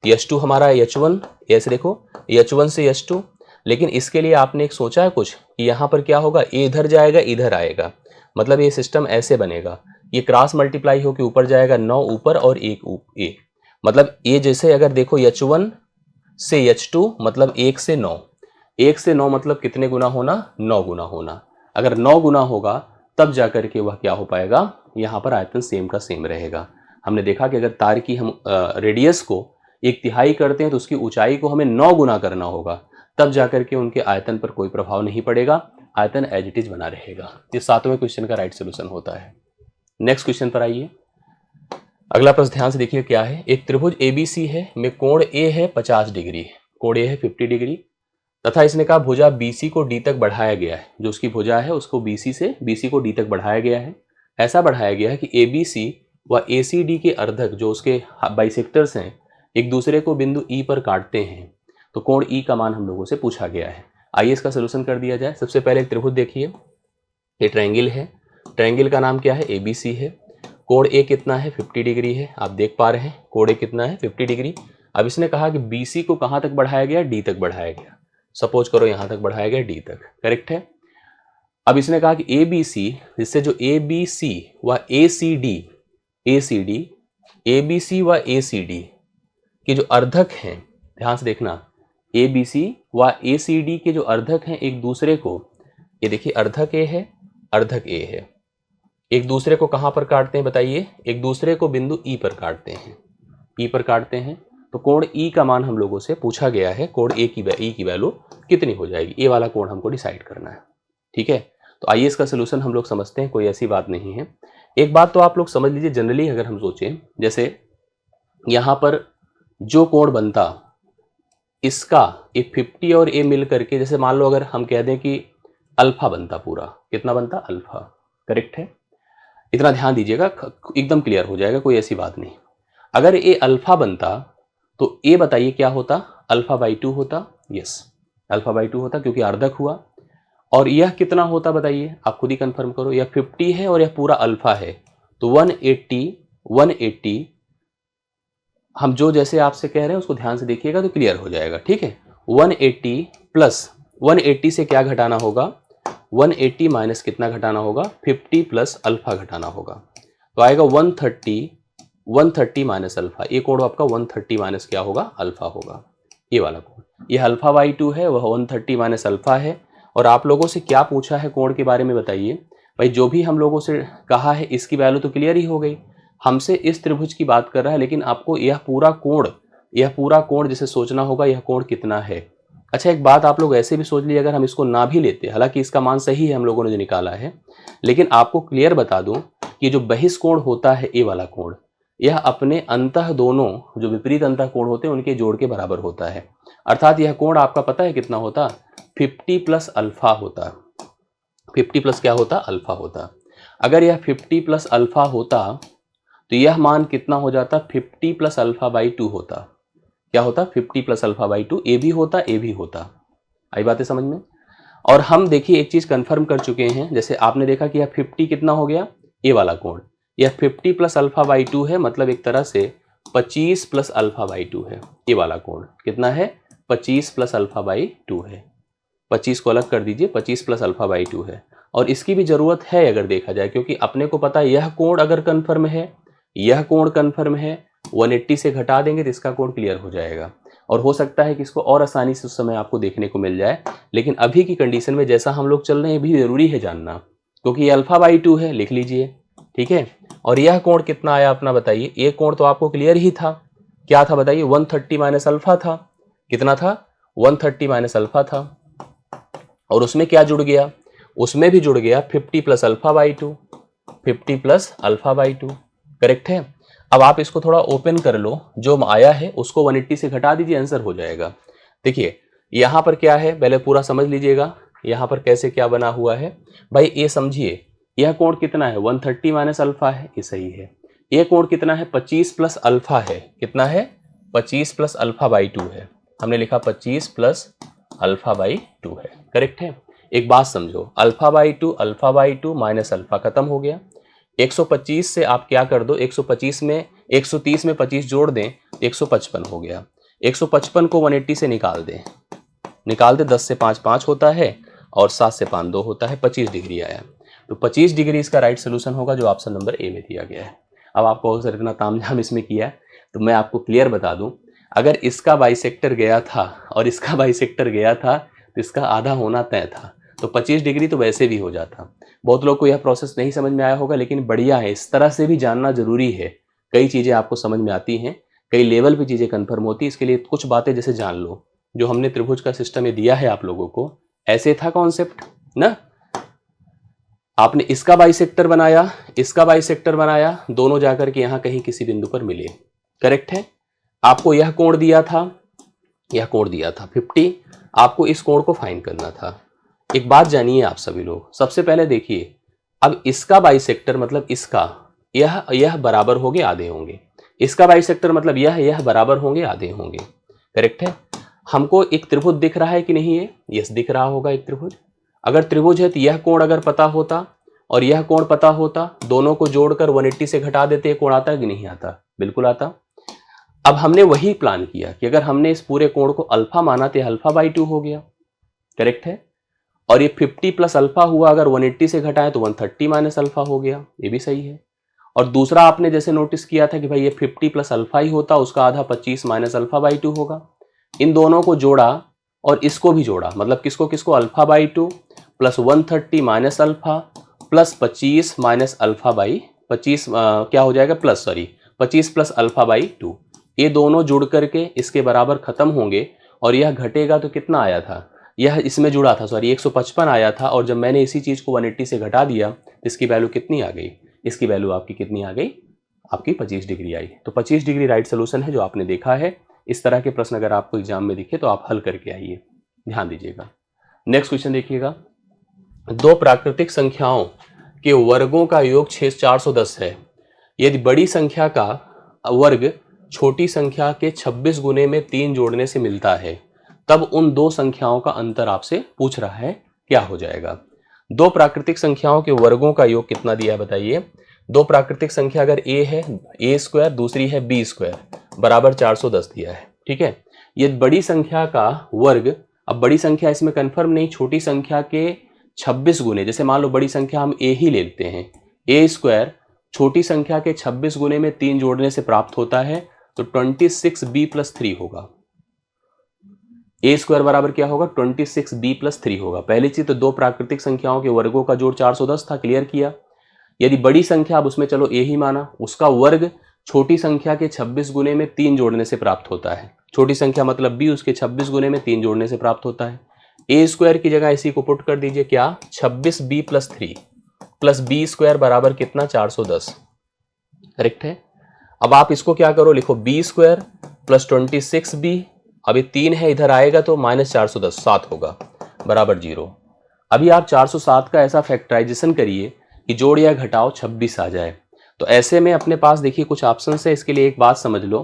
H2 हमारा H1, ऐसे देखो H1 से H2, लेकिन इसके लिए आपने एक सोचा है कुछ कि यहाँ पर क्या होगा, ए इधर जाएगा इधर आएगा, मतलब ये सिस्टम ऐसे बनेगा, ये क्रॉस मल्टीप्लाई होकर ऊपर जाएगा, 9 ऊपर और 1 ए, मतलब ये जैसे अगर देखो H1 से H2 मतलब 1 से 9, 1 से 9 मतलब कितने गुना होना, 9 गुना होना। अगर 9 गुना होगा तब जाकर के वह क्या हो पाएगा, यहाँ पर आयतन सेम का सेम रहेगा। हमने देखा कि अगर तार की हम रेडियस को 1/3 करते हैं तो उसकी ऊंचाई को हमें 9 गुना करना होगा, तब जाकर के उनके आयतन पर कोई प्रभाव नहीं पड़ेगा, आयतन एज इट इज बना रहेगा। ये 7वें क्वेश्चन का राइट सोल्यूशन होता है। नेक्स्ट क्वेश्चन पर आइए, अगला प्रश्न ध्यान से देखिए क्या है। एक त्रिभुज ABC है में कोण A है 50 डिग्री, कोण A है 50 डिग्री, तथा इसने कहा भुजा BC को D तक बढ़ाया गया है, जो उसकी भुजा है उसको BC को D तक बढ़ाया गया है। ऐसा बढ़ाया गया है कि ABC व ACD के अर्धक जो उसके बाइसेक्टर्स हैं एक दूसरे को बिंदु E पर काटते हैं, तो कोण E का मान हम लोगों से पूछा गया है। आइए इसका सोल्यूशन कर दिया जाए। सबसे पहले एक त्रिभुज देखिए, ये ट्रायंगल है, ट्रायंगल का नाम क्या है, ABC है, कोण A कितना है 50 डिग्री है, आप देख पा रहे हैं कोण A कितना है 50 डिग्री। अब इसने कहा कि BC को कहाँ तक बढ़ाया गया, D तक बढ़ाया गया, सपोज करो यहाँ तक बढ़ाया गया D तक, करेक्ट है। अब इसने कहा कि ABC, जिससे जो ABC व ABC व ACD के जो अर्धक हैं, ध्यान से देखना, ABC व ACD के जो अर्धक हैं एक दूसरे को, ये देखिए अर्धक A है, अर्धक A है, एक दूसरे को कहाँ पर काटते हैं बताइए, एक दूसरे को बिंदु E पर काटते हैं, E पर काटते हैं। तो कोण E का मान हम लोगों से पूछा गया है, कोण E की वैल्यू कितनी हो जाएगी, ये वाला कोण हमको डिसाइड करना है, ठीक है। तो आइए इसका सोल्यूशन हम लोग समझते हैं, कोई ऐसी बात नहीं है। एक बात तो आप लोग समझ लीजिए, जनरली अगर हम सोचें, जैसे यहाँ पर जो कोण बनता इसका ए 50 और ए मिल करके, जैसे मान लो अगर हम कह दें कि अल्फा बनता, पूरा कितना बनता, अल्फा, करेक्ट है। इतना ध्यान दीजिएगा, एकदम क्लियर हो जाएगा, कोई ऐसी बात नहीं। अगर ए अल्फा बनता तो ए बताइए क्या होता, α/2 होता, यस α/2 होता, क्योंकि अर्धक हुआ। और यह कितना होता बताइए, आप खुद ही कंफर्म करो, यह 50 है और यह पूरा अल्फा है, तो 180 हम जो जैसे आपसे कह रहे हैं उसको ध्यान से देखिएगा तो क्लियर हो जाएगा, ठीक है। 180 प्लस 180 से क्या घटाना होगा, 180 माइनस कितना घटाना होगा, 50 प्लस अल्फा घटाना होगा, तो आएगा 130 माइनस अल्फा, ये कोण आपका 130 माइनस क्या होगा, अल्फा होगा, ये वाला कोण। ये α/2 है, वह 130 माइनस अल्फा है। और आप लोगों से क्या पूछा है कोण के बारे में बताइए भाई, जो भी हम लोगों से कहा है इसकी वैल्यू तो क्लियर ही हो गई, हमसे इस त्रिभुज की बात कर रहा है, लेकिन आपको यह पूरा कोण जिसे सोचना होगा, यह कोण कितना है। अच्छा एक बात आप लोग ऐसे भी सोच लीजिए, अगर हम इसको ना भी लेते, हालांकि इसका मान सही है हम लोगों ने जो निकाला है, लेकिन आपको क्लियर बता दूं कि जो बहिष्कोण होता है ए वाला कोण, यह अपने अंतः दोनों जो विपरीत अंतः कोण होते हैं उनके जोड़ के बराबर होता है। अर्थात यह कोण आपका पता है कितना होता, 50 प्लस अल्फा होता, 50 प्लस क्या होता, अल्फा होता। अगर यह 50 प्लस अल्फा होता तो यह मान कितना हो जाता, 50 प्लस α/2 होता, क्या होता, 50 प्लस α/2, ए भी होता। आई बातें समझ में। और हम देखिए एक चीज कंफर्म कर चुके हैं, जैसे आपने देखा कि यह 50 कितना हो गया, ए वाला कोण, यह 50 प्लस α/2 है, मतलब एक तरह से 25 प्लस α/2 है, ए वाला कोण कितना है, 25 प्लस α/2 है, 25 को अलग कर दीजिए, 25 प्लस अल्फा बाई 2 है। और इसकी भी ज़रूरत है अगर देखा जाए, क्योंकि अपने को पता है यह कोण अगर कन्फर्म है, यह कोण कन्फर्म है, 180 से घटा देंगे तो इसका कोण क्लियर हो जाएगा। और हो सकता है कि इसको और आसानी से उस समय आपको देखने को मिल जाए, लेकिन अभी की कंडीशन में जैसा हम लोग चल रहे हैं भी ज़रूरी है जानना, क्योंकि ये अल्फा बाई 2 है, लिख लीजिए, ठीक है। और यह कोण कितना आया अपना बताइए, ये कोण तो आपको क्लियर ही था, क्या था बताइए, 130 माइनस अल्फा था। कितना था, 130 माइनस अल्फा था। और उसमें क्या जुड़ गया, उसमें भी जुड़ गया 50 plus alpha by 2, 50 plus alpha by 2, correct है। अब आप इसको थोड़ा ओपन कर लो, जो आया है उसको 180 से घटा दीजिए, आंसर हो जाएगा। देखिए यहाँ पर क्या है, पहले पूरा समझ लीजिएगा, यहाँ पर कैसे क्या बना हुआ है भाई, ये समझिए, यह कोण कितना है, 130 माइनस अल्फा है, ये सही है। ये कोण कितना है, 25 प्लस अल्फा है, कितना है, 25 प्लस अल्फा बाई 2 है, हमने लिखा 25 प्लस अल्फा बाई 2 है, करेक्ट है। एक बात समझो, अल्फा बाई 2 माइनस अल्फा खत्म हो गया। 125 से आप क्या कर दो, 125 में 130 में 25 जोड़ दें तो 155 हो गया। 155 को 180 से निकाल दें, 10 से 5 5 होता है और 7 से 5 2 होता है, 25 डिग्री आया। तो 25 डिग्री इसका राइट सोल्यूशन होगा, जो ऑप्शन नंबर ए में दिया गया है। अब आपको सर इतना तामझाम इसमें किया है, तो मैं आपको क्लियर बता दूं, अगर इसका बाइसेक्टर गया था और इसका बाइसेक्टर गया था तो इसका आधा होना तय था, तो 25 डिग्री तो वैसे भी हो जाता। बहुत लोग को यह प्रोसेस नहीं समझ में आया होगा, लेकिन बढ़िया है, इस तरह से भी जानना जरूरी है। कई चीज़ें आपको समझ में आती हैं, कई लेवल पे चीज़ें कन्फर्म होती है, इसके लिए कुछ बातें जैसे जान लो। जो हमने त्रिभुज का सिस्टम ये दिया है आप लोगों को, ऐसे था कॉन्सेप्ट ना, आपने इसका बाइसेक्टर बनाया, इसका बाइसेक्टर बनाया, दोनों जाकर के यहाँ कहीं किसी बिंदु पर मिले, करेक्ट है। आपको यह कोण दिया था, यह कोण दिया था 50, आपको इस कोण को फाइंड करना था। एक बात जानिए आप सभी लोग, सबसे पहले देखिए, अब इसका बाइसेक्टर मतलब इसका, यह बराबर होंगे आधे होंगे, इसका बाइसेक्टर मतलब यह बराबर होंगे आधे होंगे, करेक्ट है। हमको एक त्रिभुज दिख रहा है कि नहीं है, यस दिख रहा होगा एक त्रिभुज। अगर त्रिभुज है तो यह कोण अगर पता होता और यह कोण पता होता, दोनों को जोड़कर 180 से घटा देते, कोण आता कि नहीं आता, बिल्कुल आता। अब हमने वही प्लान किया कि अगर हमने इस पूरे कोण को अल्फा माना तो अल्फा बाई 2 हो गया, करेक्ट है। और ये 50 प्लस अल्फा हुआ, अगर 180 से घटाएं तो 130 माइनस अल्फा हो गया, ये भी सही है। और दूसरा आपने जैसे नोटिस किया था कि भाई ये 50 प्लस अल्फा ही होता, उसका आधा 25 माइनस अल्फा बाई 2 होगा। इन दोनों को जोड़ा और इसको भी जोड़ा, मतलब किसको किसको, alpha by 2 plus 130 minus alpha plus 25 minus alpha by 25 क्या हो जाएगा, प्लस 25 प्लस अल्फा बाई 2, ये दोनों जुड़ करके इसके बराबर खत्म होंगे। और यह घटेगा तो कितना आया था, यह इसमें जुड़ा था, 155 आया था। और जब मैंने इसी चीज़ को 180 से घटा दिया तो इसकी वैल्यू कितनी आ गई, इसकी वैल्यू आपकी कितनी आ गई, आपकी 25 डिग्री आई। तो 25 डिग्री राइट सोल्यूशन है जो आपने देखा है। इस तरह के प्रश्न अगर आपको एग्जाम में दिखे तो आप हल करके आइए, ध्यान दीजिएगा। नेक्स्ट क्वेश्चन देखिएगा, दो प्राकृतिक संख्याओं के वर्गों का योग 410 है। यदि बड़ी संख्या का वर्ग छोटी संख्या के 26 गुने में 3 जोड़ने से मिलता है, तब उन दो संख्याओं का अंतर आपसे पूछ रहा है, क्या हो जाएगा। दो प्राकृतिक संख्याओं के वर्गों का योग कितना दिया है बताइए। दो प्राकृतिक संख्या अगर a है a स्क्वायर, दूसरी है b स्क्वायर, बराबर 410 दिया है, ठीक है। ये बड़ी संख्या का वर्ग, अब बड़ी संख्या इसमें कंफर्म नहीं, छोटी संख्या के 26 गुने, जैसे मान लो बड़ी संख्या हम a ही लेते हैं, a स्क्वायर छोटी संख्या के 26 गुने में 3 जोड़ने से प्राप्त होता है, तो 26b प्लस 3 होगा। a स्क्वायर बराबर क्या होगा, 26b प्लस 3 होगा। पहली चीज तो दो प्राकृतिक संख्याओं के वर्गों का जोड़ 410 था, क्लियर किया। यदि बड़ी संख्या, अब उसमें चलो a ही माना, उसका वर्ग छोटी संख्या के 26 गुने में 3 जोड़ने से प्राप्त होता है। छोटी संख्या मतलब b, उसके 26 गुने में 3 जोड़ने से प्राप्त होता है। a स्क्वायर की जगह इसी को पुट कर दीजिए, क्या 26b plus 3 plus b square बराबर कितना, 410, करेक्ट है। अब आप इसको क्या करो, लिखो b स्क्वायर प्लस 26b, अभी 3 है इधर आएगा तो माइनस 410, 7 होगा, बराबर 0। अभी आप 407 का ऐसा फैक्टराइजेशन करिए कि जोड़ या घटाओ 26 आ जाए। तो ऐसे में अपने पास देखिए कुछ ऑप्शन है, इसके लिए एक बात समझ लो,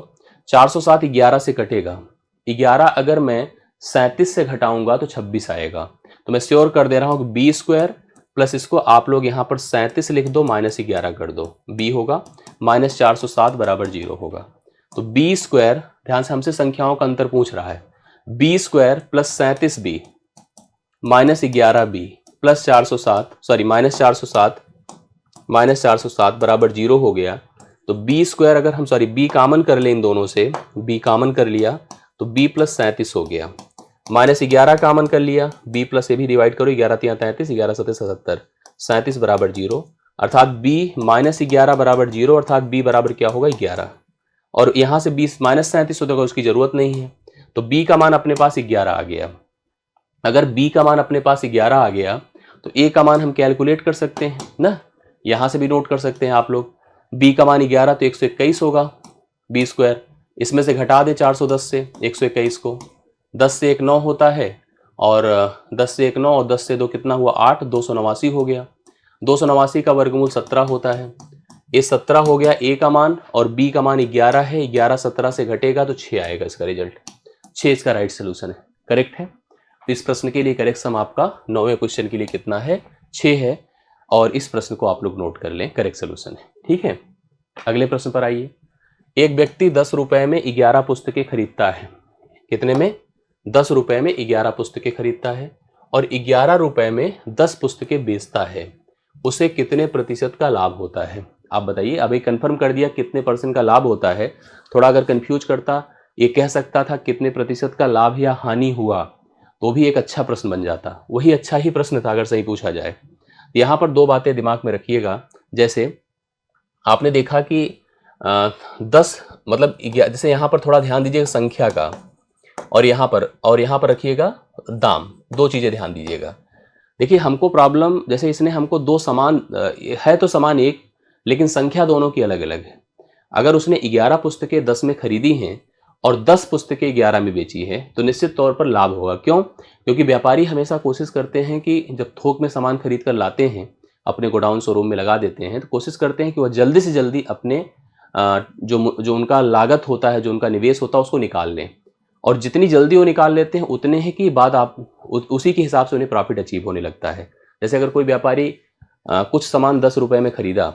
407 11 से कटेगा, 11 अगर मैं 37 से घटाऊंगा तो 26 आएगा। तो मैं श्योर कर दे रहा हूँ कि बी स्क्वायर प्लस इसको आप लोग यहाँ पर 37 लिख दो, माइनस 11 कर दो, b होगा माइनस 407 बराबर 0 होगा। तो बी स्क्वायर, ध्यान से हमसे संख्याओं का अंतर पूछ रहा है, B square plus 37b -11b plus 407 minus 407 बराबर 0 हो गया। तो बी स्क्वायर अगर हम बी कामन कर लें इन दोनों से, बी कामन कर लिया तो b प्लस 37 हो गया। -11 कामन कर लिया, b प्लस ए भी डिवाइड करो, 11 3 33, 11 7 77, 37 बराबर 0, अर्थात b -11 बराबर 0, अर्थात b बराबर क्या होगा 11। और यहाँ से 20 -37 होगा, उसकी जरूरत नहीं है, तो b का मान अपने पास 11 आ गया। अगर b का मान अपने पास 11 आ गया तो a का मान हम कैलकुलेट कर सकते हैं ना, यहाँ से भी नोट कर सकते हैं आप लोग। b का मान 11 तो 121 होगा b स्क्वायर, इसमें से घटा दे 410 से 121 को, 10 से 1 9 होता है, और 10 से 1 9 और 10 से 2 कितना हुआ 8, 289 हो गया। 289 का वर्गमूल 17 होता है, ये 17 हो गया a का मान, और b का मान 11 है, 11 17 से घटेगा तो 6 आएगा इसका रिजल्ट, 6 इसका राइट सोल्यूशन है, करेक्ट है। तो इस प्रश्न के लिए करेक्ट सम आपका 9वें क्वेश्चन के लिए कितना है 6 है, और इस प्रश्न को आप लोग नोट कर लें, करेक्ट सोल्यूशन है, ठीक है। अगले प्रश्न पर आइए। एक व्यक्ति 10 रुपए में 11 पुस्तकें खरीदता है, कितने में 10 रुपए में 11 पुस्तकें खरीदता है, और 11 रुपए में 10 पुस्तकें बेचता है, उसे कितने प्रतिशत का लाभ होता है, आप बताइए। अभी कंफर्म कर दिया कितने परसेंट का लाभ होता है, थोड़ा अगर कंफ्यूज करता, ये कह सकता था कितने प्रतिशत का लाभ या हानि हुआ, तो भी एक अच्छा प्रश्न बन जाता, वही अच्छा ही प्रश्न था अगर सही पूछा जाए। यहाँ पर 2 बातें दिमाग में रखिएगा, जैसे आपने देखा कि 10 मतलब जैसे यहाँ पर थोड़ा ध्यान दीजिएगा संख्या का, और यहाँ पर रखिएगा दाम, 2 चीजें ध्यान दीजिएगा। देखिए हमको प्रॉब्लम, जैसे इसने हमको 2 समान है तो समान एक, लेकिन संख्या दोनों की अलग अलग है। अगर उसने 11 पुस्तकें 10 में खरीदी हैं और 10 पुस्तकें 11 में बेची है, तो निश्चित तौर पर लाभ होगा। क्यों? क्योंकि व्यापारी हमेशा कोशिश करते हैं कि जब थोक में सामान खरीद कर लाते हैं, अपने गोडाउन शोरूम में लगा देते हैं, तो कोशिश करते हैं कि वह जल्दी से जल्दी अपने जो उनका लागत होता है, जो उनका निवेश होता है, उसको निकाल लें। और जितनी जल्दी वो निकाल लेते हैं उतने ही की बाद आप उसी के हिसाब से उन्हें प्रॉफिट अचीव होने लगता है। जैसे अगर कोई व्यापारी कुछ सामान 10 रुपए में खरीदा,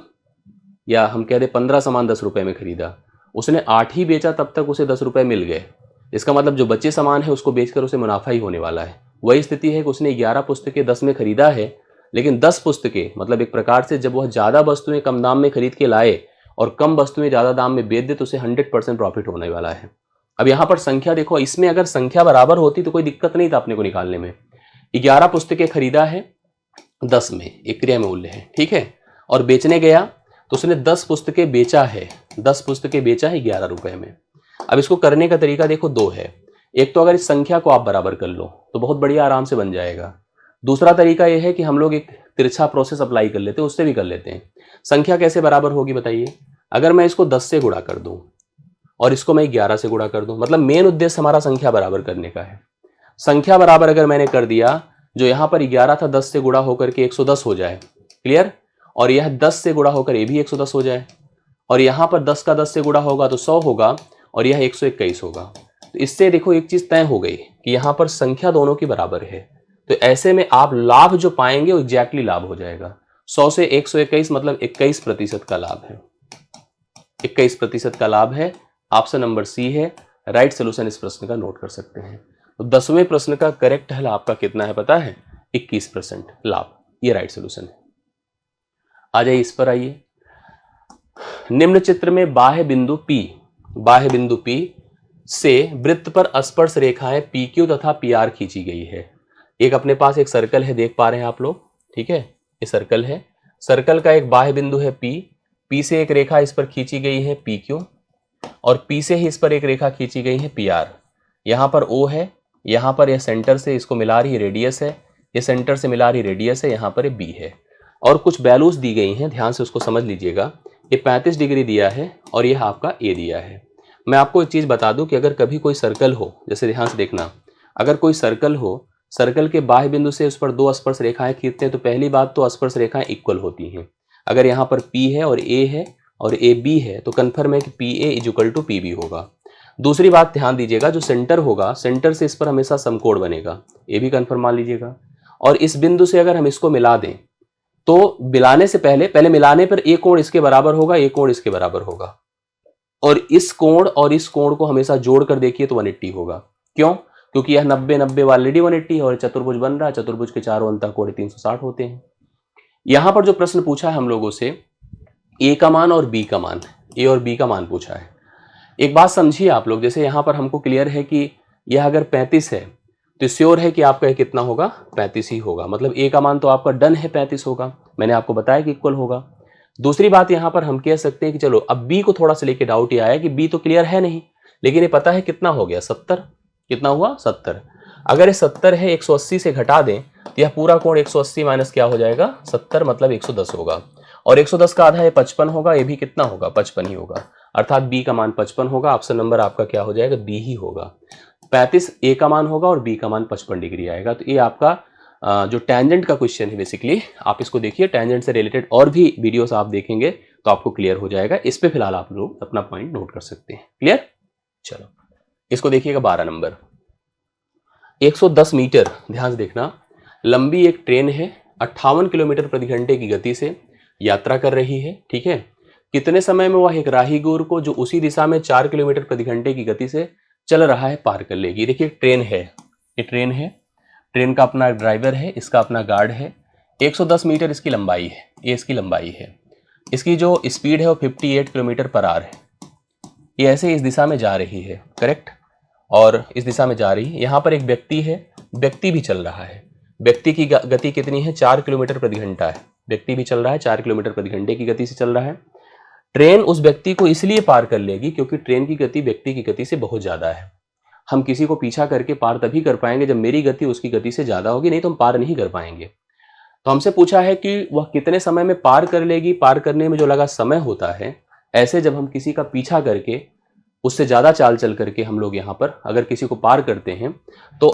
या हम कह दें 15 सामान 10 रुपए में खरीदा, उसने 8 ही बेचा, तब तक उसे 10 रुपए मिल गए। इसका मतलब जो बचे सामान है उसको बेचकर उसे मुनाफा ही होने वाला है। वही स्थिति है कि उसने 11 पुस्तकें 10 में खरीदा है, लेकिन 10 पुस्तकें मतलब एक प्रकार से जब वह ज़्यादा वस्तुएं कम दाम में खरीद के लाए और कम वस्तुएं ज़्यादा दाम में बेच दे, तो उसे 100% प्रॉफिट होने वाला है। अब यहाँ पर संख्या देखो, इसमें अगर संख्या बराबर होती तो कोई दिक्कत नहीं था अपने को निकालने में। 11 पुस्तकें खरीदा है 10 में, एक क्रिया मूल्य है, ठीक है, और बेचने गया तो उसने 10 पुस्तकें बेचा है, 10 पुस्तकें बेचा है 11 रुपए में। अब इसको करने का तरीका देखो 2 है। एक तो अगर इस संख्या को आप बराबर कर लो तो बहुत बढ़िया आराम से बन जाएगा। दूसरा तरीका यह है कि हम लोग एक तिरछा प्रोसेस अप्लाई कर लेते हैं, उससे भी कर लेते हैं। संख्या कैसे बराबर होगी बताइए? अगर मैं इसको 10 से गुणा कर दूं और इसको मैं 11 से गुणा कर दूं, मतलब मेन उद्देश्य हमारा संख्या बराबर करने का है। संख्या बराबर अगर मैंने कर दिया, जो यहाँ पर 11 था 10 से गुणा होकर के 110 हो जाए, क्लियर, और यह 10 से गुणा होकर ये भी 110 हो जाए, और यहाँ पर 10 का 10 से गुणा होगा तो 100 होगा, और यह 121 होगा। तो इससे देखो एक चीज तय हो गई कि यहाँ पर संख्या दोनों की बराबर है। तो ऐसे में आप लाभ जो पाएंगे वो एग्जैक्टली लाभ हो जाएगा। 100 से 121 मतलब 21% का लाभ है, 21% का लाभ है। ऑप्शन नंबर सी है राइट सोल्यूशन इस प्रश्न का, नोट कर सकते हैं। तो 10वें प्रश्न का करेक्ट हल आपका कितना है पता है? 21% लाभ, ये राइट सोल्यूशन है। आ जाइए इस पर आइए। निम्न चित्र में बाह्य बिंदु P से वृत्त पर स्पर्श रेखाएं PQ तथा PR खींची गई है। एक अपने पास एक सर्कल है, देख पा रहे हैं आप लोग, ठीक है, ये सर्कल है। सर्कल का एक बाह्य बिंदु है P से एक रेखा इस पर खींची गई है PQ, और P से ही इस पर एक रेखा खींची गई है PR। यहाँ पर O है, यहाँ पर यह सेंटर से इसको मिला रही रेडियस है, ये सेंटर से मिला रही रेडियस है, यहाँ पर ये B है, और कुछ वैल्यूज दी गई हैं, ध्यान से उसको समझ लीजिएगा। ये 35 डिग्री दिया है और यह आपका A दिया है। मैं आपको एक चीज़ बता दूं कि अगर कभी कोई सर्कल हो, जैसे ध्यान से देखना, अगर कोई सर्कल हो, सर्कल के बाह्य बिंदु से उस पर 2 स्पर्श रेखाएं खींचते हैं, तो पहली बात तो स्पर्श रेखाएं इक्वल होती हैं। अगर यहाँ पर P है और A है और A B है तो कन्फर्म है कि PA इक्वल टू PB होगा। दूसरी बात ध्यान दीजिएगा, जो सेंटर होगा, सेंटर से इस पर हमेशा समकोण बनेगा, ये भी कन्फर्म मान लीजिएगा। और इस बिंदु से अगर हम इसको मिला दें तो मिलाने से पहले मिलाने पर एक कोण इसके बराबर होगा, एक कोण इसके बराबर होगा, और इस कोण को हमेशा जोड़कर देखिए तो 180 होगा। क्यों? क्योंकि यह 90 ऑलरेडी 180 है और चतुर्भुज बन रहा है, चतुर्भुज के चारों अंतः कोण 360 होते हैं। यहां पर जो प्रश्न पूछा है हम लोगों से ए का मान और बी का मान, ए और बी का मान पूछा है। एक बात समझिए आप लोग, जैसे यहां पर हमको क्लियर है कि यह अगर 35 है तो श्योर है कि आपका कितना होगा, 35 ही होगा। मतलब ए का मान तो आपका डन है 35 होगा, मैंने आपको बताया कि इक्वल होगा। दूसरी बात यहां पर हम कह सकते हैं कि चलो अब बी को थोड़ा सा लेके डाउट ये आया कि बी तो क्लियर है नहीं, लेकिन ये पता है कितना हो गया, 70। कितना हुआ, 70। अगर ये 70 है 180 से घटा दें तो यह पूरा कोण 180 माइनस क्या हो जाएगा, 70, मतलब 110 होगा। और 110 का आधा ये 55 होगा, ये भी कितना होगा, 55 ही होगा। अर्थात बी का मान 55 होगा। ऑप्शन नंबर आपका क्या हो जाएगा, बी ही होगा। 35 ए का मान होगा और बी का मान 55 डिग्री आएगा। तो ये आपका जो टेंजेंट का क्वेश्चन है, बेसिकली आप इसको देखिए, टेंजेंट से रिलेटेड और भी वीडियोस आप देखेंगे तो आपको क्लियर हो जाएगा। इस पे फिलहाल आप लोग अपना पॉइंट नोट कर सकते हैं। क्लियर, चलो इसको देखिएगा। 12 नंबर, 110 मीटर, ध्यान से देखना, लंबी एक ट्रेन है, 58 किलोमीटर प्रति घंटे की गति से यात्रा कर रही है। ठीक है, कितने समय में वह एक राहीगुर को जो उसी दिशा में 4 किलोमीटर प्रति घंटे की गति से चल रहा है पार कर लेगी। देखिए ट्रेन है, ये ट्रेन है, ट्रेन का अपना ड्राइवर है, इसका अपना गार्ड है। 110 मीटर इसकी लंबाई है, ये इसकी लंबाई है। इसकी जो स्पीड है वो 58 किलोमीटर पर आवर है। ये ऐसे इस दिशा में जा रही है, करेक्ट, और इस दिशा में जा रही है। यहाँ पर एक व्यक्ति है, व्यक्ति भी चल रहा है। व्यक्ति की गति कितनी है, 4 किलोमीटर प्रति घंटा है। व्यक्ति भी चल रहा है, 4 किलोमीटर प्रति घंटे की गति से चल रहा है। ट्रेन उस व्यक्ति को इसलिए पार कर लेगी क्योंकि ट्रेन की गति व्यक्ति की गति से बहुत ज्यादा है। हम किसी को पीछा करके पार तभी कर पाएंगे जब मेरी गति उसकी गति से ज्यादा होगी, नहीं तो हम पार नहीं कर पाएंगे। तो हमसे पूछा है कि वह कितने समय में पार कर लेगी। पार करने में जो लगा समय होता है, ऐसे जब हम किसी का पीछा करके उससे ज्यादा चाल चल करके हम लोग यहाँ पर अगर किसी को पार करते हैं तो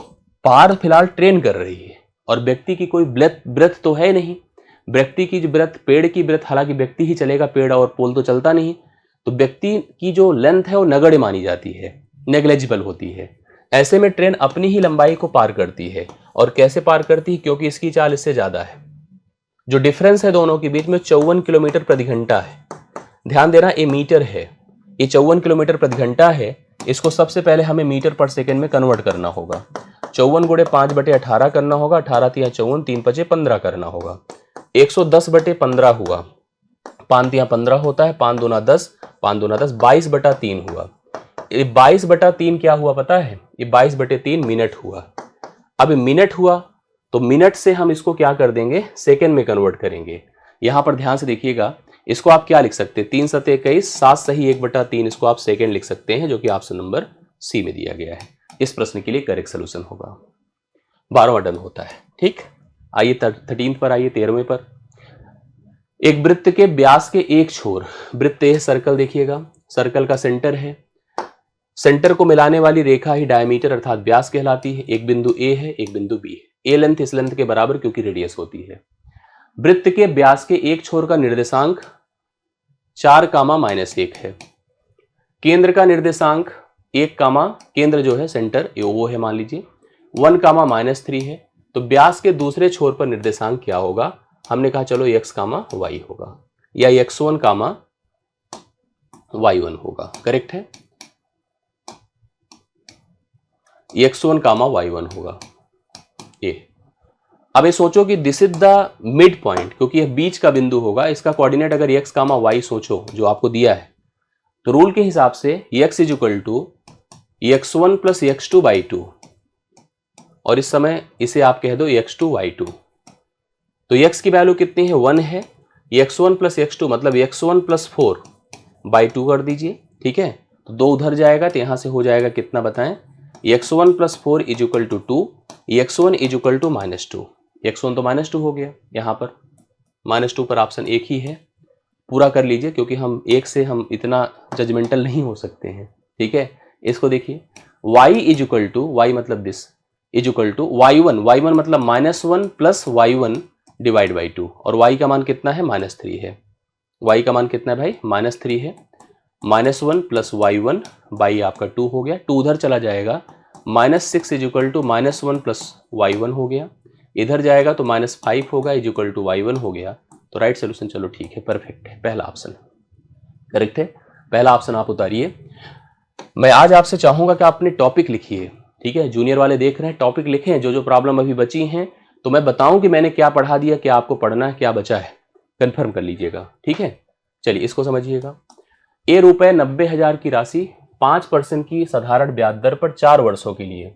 पार फिलहाल ट्रेन कर रही है और व्यक्ति की कोई ब्रेथ तो है नहीं। व्यक्ति की जो ब्रेथ, पेड़ की ब्रेथ, हालांकि व्यक्ति ही चलेगा, पेड़ और पोल तो चलता नहीं। तो व्यक्ति की जो लेंथ है वो नगण्य मानी जाती है, नेग्लेजिबल होती है। ऐसे में ट्रेन अपनी ही लंबाई को पार करती है। और कैसे पार करती है, क्योंकि इसकी चाल इससे ज्यादा है। जो डिफरेंस है दोनों के बीच में 54 किलोमीटर प्रति घंटा है। ध्यान देना, ये मीटर है, ये 54 किलोमीटर प्रति घंटा है। इसको सबसे पहले हमें मीटर पर सेकेंड में कन्वर्ट करना होगा। 54 गुणे 5/18 करना होगा, 18 तिया 54, 3 पचे 15 करना होगा। 110/15 हुआ, 5 तिया 15 होता है, 5 दूना 10, 5 दूना 10, 22/3 हुआ। ये 22/3 क्या हुआ पता है, ये 22/3 मिनट हुआ। अब मिनट हुआ तो मिनट से हम इसको क्या कर देंगे, सेकेंड में कन्वर्ट करेंगे। यहां पर ध्यान से देखिएगा, इसको आप क्या लिख सकते हैं, 3 7 21, 7 सही 1/3, इसको आप सेकेंड लिख सकते हैं, जो कि ऑप्शन नंबर सी में दिया गया है। इस प्रश्न के लिए करेक्ट सोल्यूशन होगा। 12वां डन होता है। ठीक, आइए 13 पर आइए, 13वें पर। एक वृत्त के व्यास के एक छोर, वृत्त है सर्कल, देखिएगा सर्कल का सेंटर है, सेंटर को मिलाने वाली रेखा ही डायमीटर अर्थात व्यास कहलाती है। एक बिंदु ए है, एक बिंदु बी है। ए लेंथ इस लेंथ के बराबर क्योंकि रेडियस होती है। वृत्त के व्यास के एक छोर का निर्देशांक 4, -1 है। केंद्र का निर्देशांक 1, केंद्र जो है सेंटर वो है मान लीजिए 1, -3 है। तो व्यास के दूसरे छोर पर निर्देशांक क्या होगा, हमने कहा चलो x, y होगा, या x1, y1 होगा। करेक्ट है, x1, y1 होगा ये। अब ये सोचो कि this is the mid point, क्योंकि यह बीच का बिंदु होगा। इसका कोऑर्डिनेट अगर x, y सोचो जो आपको दिया है, तो रूल के हिसाब से x = x1 + x2/2, और इस समय इसे आप कह दो x2, y2। तो x की वैल्यू कितनी है, 1 है। x1 + x2 मतलब x1 + 4/2 कर दीजिए। ठीक है, तो 2 उधर जाएगा तो यहां से हो जाएगा कितना बताएं, x1 + 4 = 2, x1 = -2। x1 तो -2 हो गया, यहाँ पर -2 पर ऑप्शन एक ही है। पूरा कर लीजिए क्योंकि हम एक से हम इतना जजमेंटल नहीं हो सकते हैं। ठीक है, इसको देखिए, y मतलब दिस y1, y1 मतलब -1 + y1 / 2, और y का मान कितना है, -3 है। y का मान कितना है भाई, -3 है। -1 + y1 बाई आपका 2 हो गया, 2 उधर चला जाएगा, -6 = -1 + y1 हो गया। इधर जाएगा तो -5 होगा = y1 हो गया। तो राइट सोल्यूशन, चलो ठीक है, परफेक्ट है, पहला ऑप्शन करेक्ट है। पहला ऑप्शन आप उतारिए। मैं आज आपसे चाहूंगा कि आप अपने टॉपिक लिखिए, ठीक है, जूनियर वाले देख रहे हैं, टॉपिक लिखें जो जो प्रॉब्लम अभी बची हैं, तो मैं बताऊं कि मैंने क्या पढ़ा दिया, क्या आपको पढ़ना है, क्या बचा है, कंफर्म कर लीजिएगा। ठीक है, चलिए इसको समझिएगा। ए रुपए 90,000 की राशि 5% की साधारण ब्याज दर पर 4 वर्षों के लिए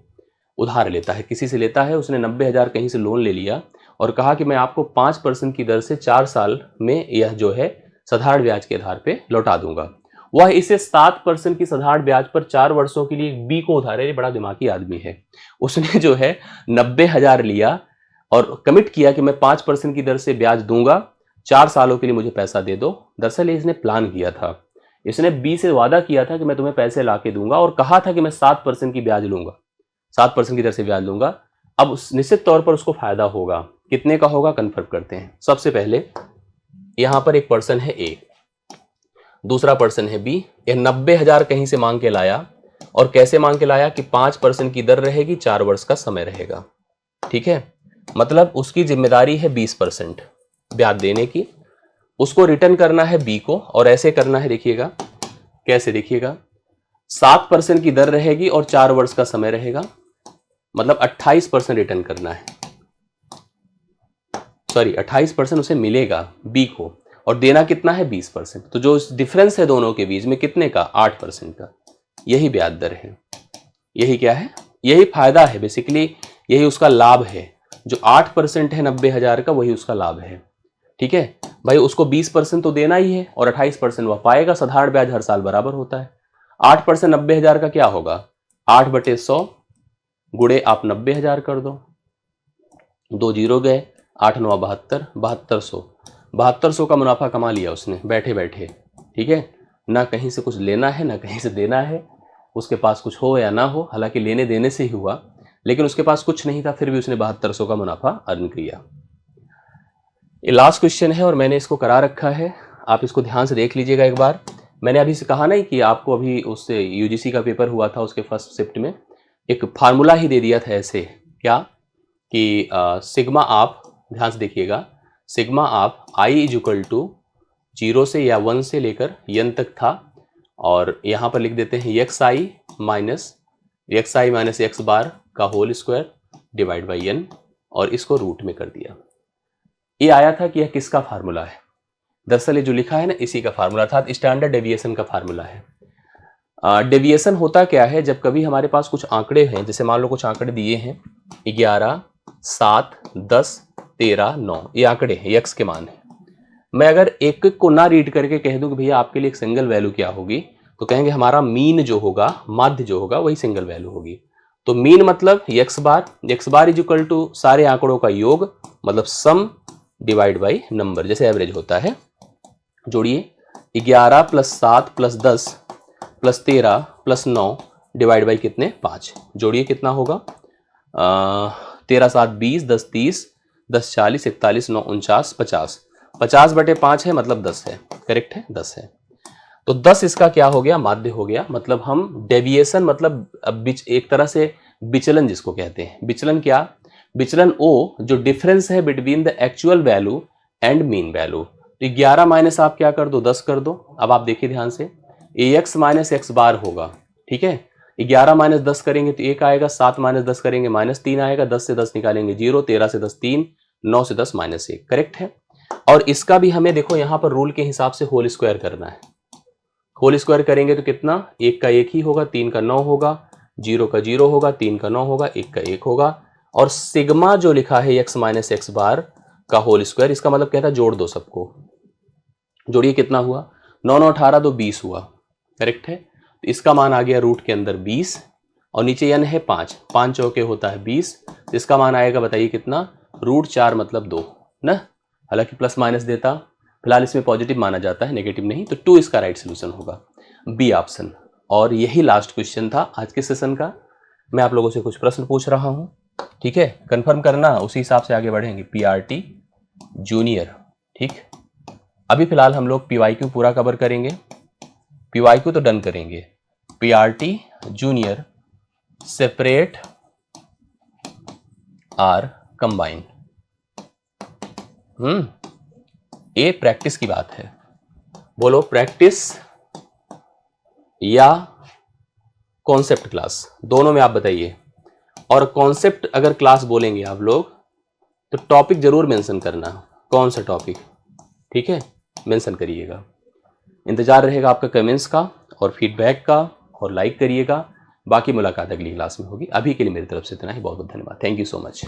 उधार लेता है। किसी से लेता है, उसने 90,000 कहीं से लोन ले लिया और कहा कि मैं आपको 5% की दर से 4 साल में यह जो है साधारण ब्याज के आधार पे लौटा दूंगा। वह इसे 7% की साधारण ब्याज पर 4 वर्षों के लिए बी को उधार है। ये बड़ा दिमागी आदमी है। उसने जो है 90,000 लिया और कमिट किया कि मैं 5% की दर से ब्याज दूंगा, 4 सालों के लिए मुझे पैसा दे दो। दरअसल इसने प्लान किया था, इसने बी से वादा किया था कि मैं तुम्हें पैसे ला के दूंगा और कहा था कि मैं 7% की ब्याज लूंगा, 7% की दर से ब्याज लूंगा। अब निश्चित तौर पर उसको फायदा होगा। कितने का होगा, कन्फर्म करते हैं। सबसे पहले यहां पर एक पर्सन है ए, दूसरा पर्सन है बी। यह 90,000 कहीं से मांग के लाया और कैसे मांग के लाया कि 5% की दर रहेगी, 4 वर्ष का समय रहेगा। ठीक है, मतलब उसकी जिम्मेदारी है 20% ब्याज देने की, उसको रिटर्न करना है बी को। और ऐसे करना है, देखिएगा कैसे, देखिएगा 7% की दर रहेगी और 4 वर्ष का समय रहेगा, मतलब 28% रिटर्न करना है। सॉरी, 28% उसे मिलेगा बी को और देना कितना है, 20%। तो जो डिफरेंस है दोनों के बीच में कितने का, 8% का। यही ब्याज दर है, यही क्या है, यही फायदा है बेसिकली, यही उसका लाभ है। जो 8% है 90,000 का, वही उसका लाभ है। ठीक है भाई, उसको 20% तो देना ही है और 28% वह पाएगा। साधारण ब्याज हर साल बराबर होता है। 8% 90,000 का क्या होगा, 8/100 गुणे आप 90,000 कर दो, 2 जीरो गए, 8 9 72, 7200 का मुनाफा कमा लिया उसने बैठे बैठे। ठीक है, ना कहीं से कुछ लेना है ना कहीं से देना है, उसके पास कुछ हो या ना हो, हालांकि लेने देने से ही हुआ, लेकिन उसके पास कुछ नहीं था, फिर भी उसने 7200 का मुनाफा अर्न किया। ये लास्ट क्वेश्चन है और मैंने इसको करा रखा है, आप इसको ध्यान से देख लीजिएगा एक बार। मैंने अभी से कहा नहीं कि आपको अभी उससे यूजीसी का पेपर हुआ था, उसके फर्स्ट शिफ्ट में एक फार्मूला ही दे दिया था ऐसे, क्या कि सिग्मा आप, ध्यान से देखिएगा, सिग्मा आप आई इज इक्वल टू 0 से या 1 से लेकर n तक था, और यहाँ पर लिख देते हैं x i minus x bar का whole square divide by n, और इसको रूट में कर दिया। ये आया था कि यह किसका फार्मूला है, दरअसल ये जो लिखा है ना इसी का फार्मूला था, स्टैंडर्ड डेविएशन का फार्मूला है। डेविएशन होता क्या है, जब कभी हमारे पास कुछ आंकड़े हैं, जैसे मान लो कुछ आंकड़े दिए हैं 11, 7, 10, 13, 9, ये आंकड़े हैं, एक्स के मान है। मैं अगर एक को ना रीड करके कह दूं कि भैया आपके लिए एक सिंगल वैल्यू क्या होगी, तो कहेंगे हमारा मीन जो होगा, माध्य जो होगा, वही सिंगल वैल्यू होगी। तो मीन मतलब x bar is equal to सारे आंकड़ों का योग, मतलब सम डिवाइड बाई नंबर, जैसे एवरेज होता है। जोड़िए, 11 + 7 + 10 + 13 + 9 डिवाइड बाई कितने, 5। जोड़िए कितना होगा, 13 7 20, 10 30, 10 40, 41 9 49, 50। 50/5 है, मतलब 10 है, करेक्ट है, 10 है। तो 10 इसका क्या हो गया, माध्य हो गया। मतलब हम डेविएशन, मतलब एक तरह से विचलन जिसको कहते हैं, विचलन क्या, विचलन ओ जो डिफरेंस है between the actual value and mean value. तो 11 माइनस आप क्या कर दो, 10 कर दो। अब आप देखिए ध्यान से, एक्स माइनस एक्स बार होगा। ठीक है, 11 माइनस 10 करेंगे तो 1 आएगा, 7 माइनस 10 करेंगे -3 आएगा, 10 से 10 निकालेंगे 0, 13 से 10 3, 9 से 10 -1, करेक्ट है। और इसका भी हमें देखो यहाँ पर रूल के हिसाब से होल स्क्वायर करना है। होल स्क्वायर करेंगे तो कितना, 1 का 1 ही होगा, 3 का 9 होगा, 0 का 0 होगा, 3 का 9 होगा, 1 का 1 होगा। और सिग्मा जो लिखा है एक्स माइनस एक्स बार का होल स्क्वायर, इसका मतलब कहता है जोड़ दो सबको। जोड़िए कितना हुआ, 9 9 18 तो 20 हुआ, करेक्ट है। तो इसका मान आ गया रूट के अंदर 20, और नीचे n है 5, 5 चौके होता है 20, तो इसका मान आएगा बताइए कितना, √4 मतलब 2 ना, हालांकि प्लस माइनस देता, फिलहाल इसमें पॉजिटिव माना जाता है, नेगेटिव नहीं। तो 2 इसका राइट सोल्यूशन होगा, बी ऑप्शन। और यही लास्ट क्वेश्चन था आज के सेशन का। मैं आप लोगों से कुछ प्रश्न पूछ रहा हूं, ठीक है, कंफर्म करना, उसी हिसाब से आगे बढ़ेंगे। पीआरटी जूनियर, ठीक। अभी फिलहाल हम लोग पीवाईक्यू पूरा कवर करेंगे, पीवाईक्यू तो डन करेंगे। PRT junior separate or combine, ये प्रैक्टिस की बात है। बोलो प्रैक्टिस या कॉन्सेप्ट क्लास, दोनों में आप बताइए। और कॉन्सेप्ट अगर क्लास बोलेंगे आप लोग तो टॉपिक जरूर मेंशन करना, कौन सा टॉपिक, ठीक है, मेंशन करिएगा। इंतजार रहेगा आपका कमेंट्स का और फीडबैक का, और लाइक करिएगा। बाकी मुलाकात अगली क्लास में होगी। अभी के लिए मेरी तरफ से इतना ही। बहुत बहुत धन्यवाद। Thank you so much.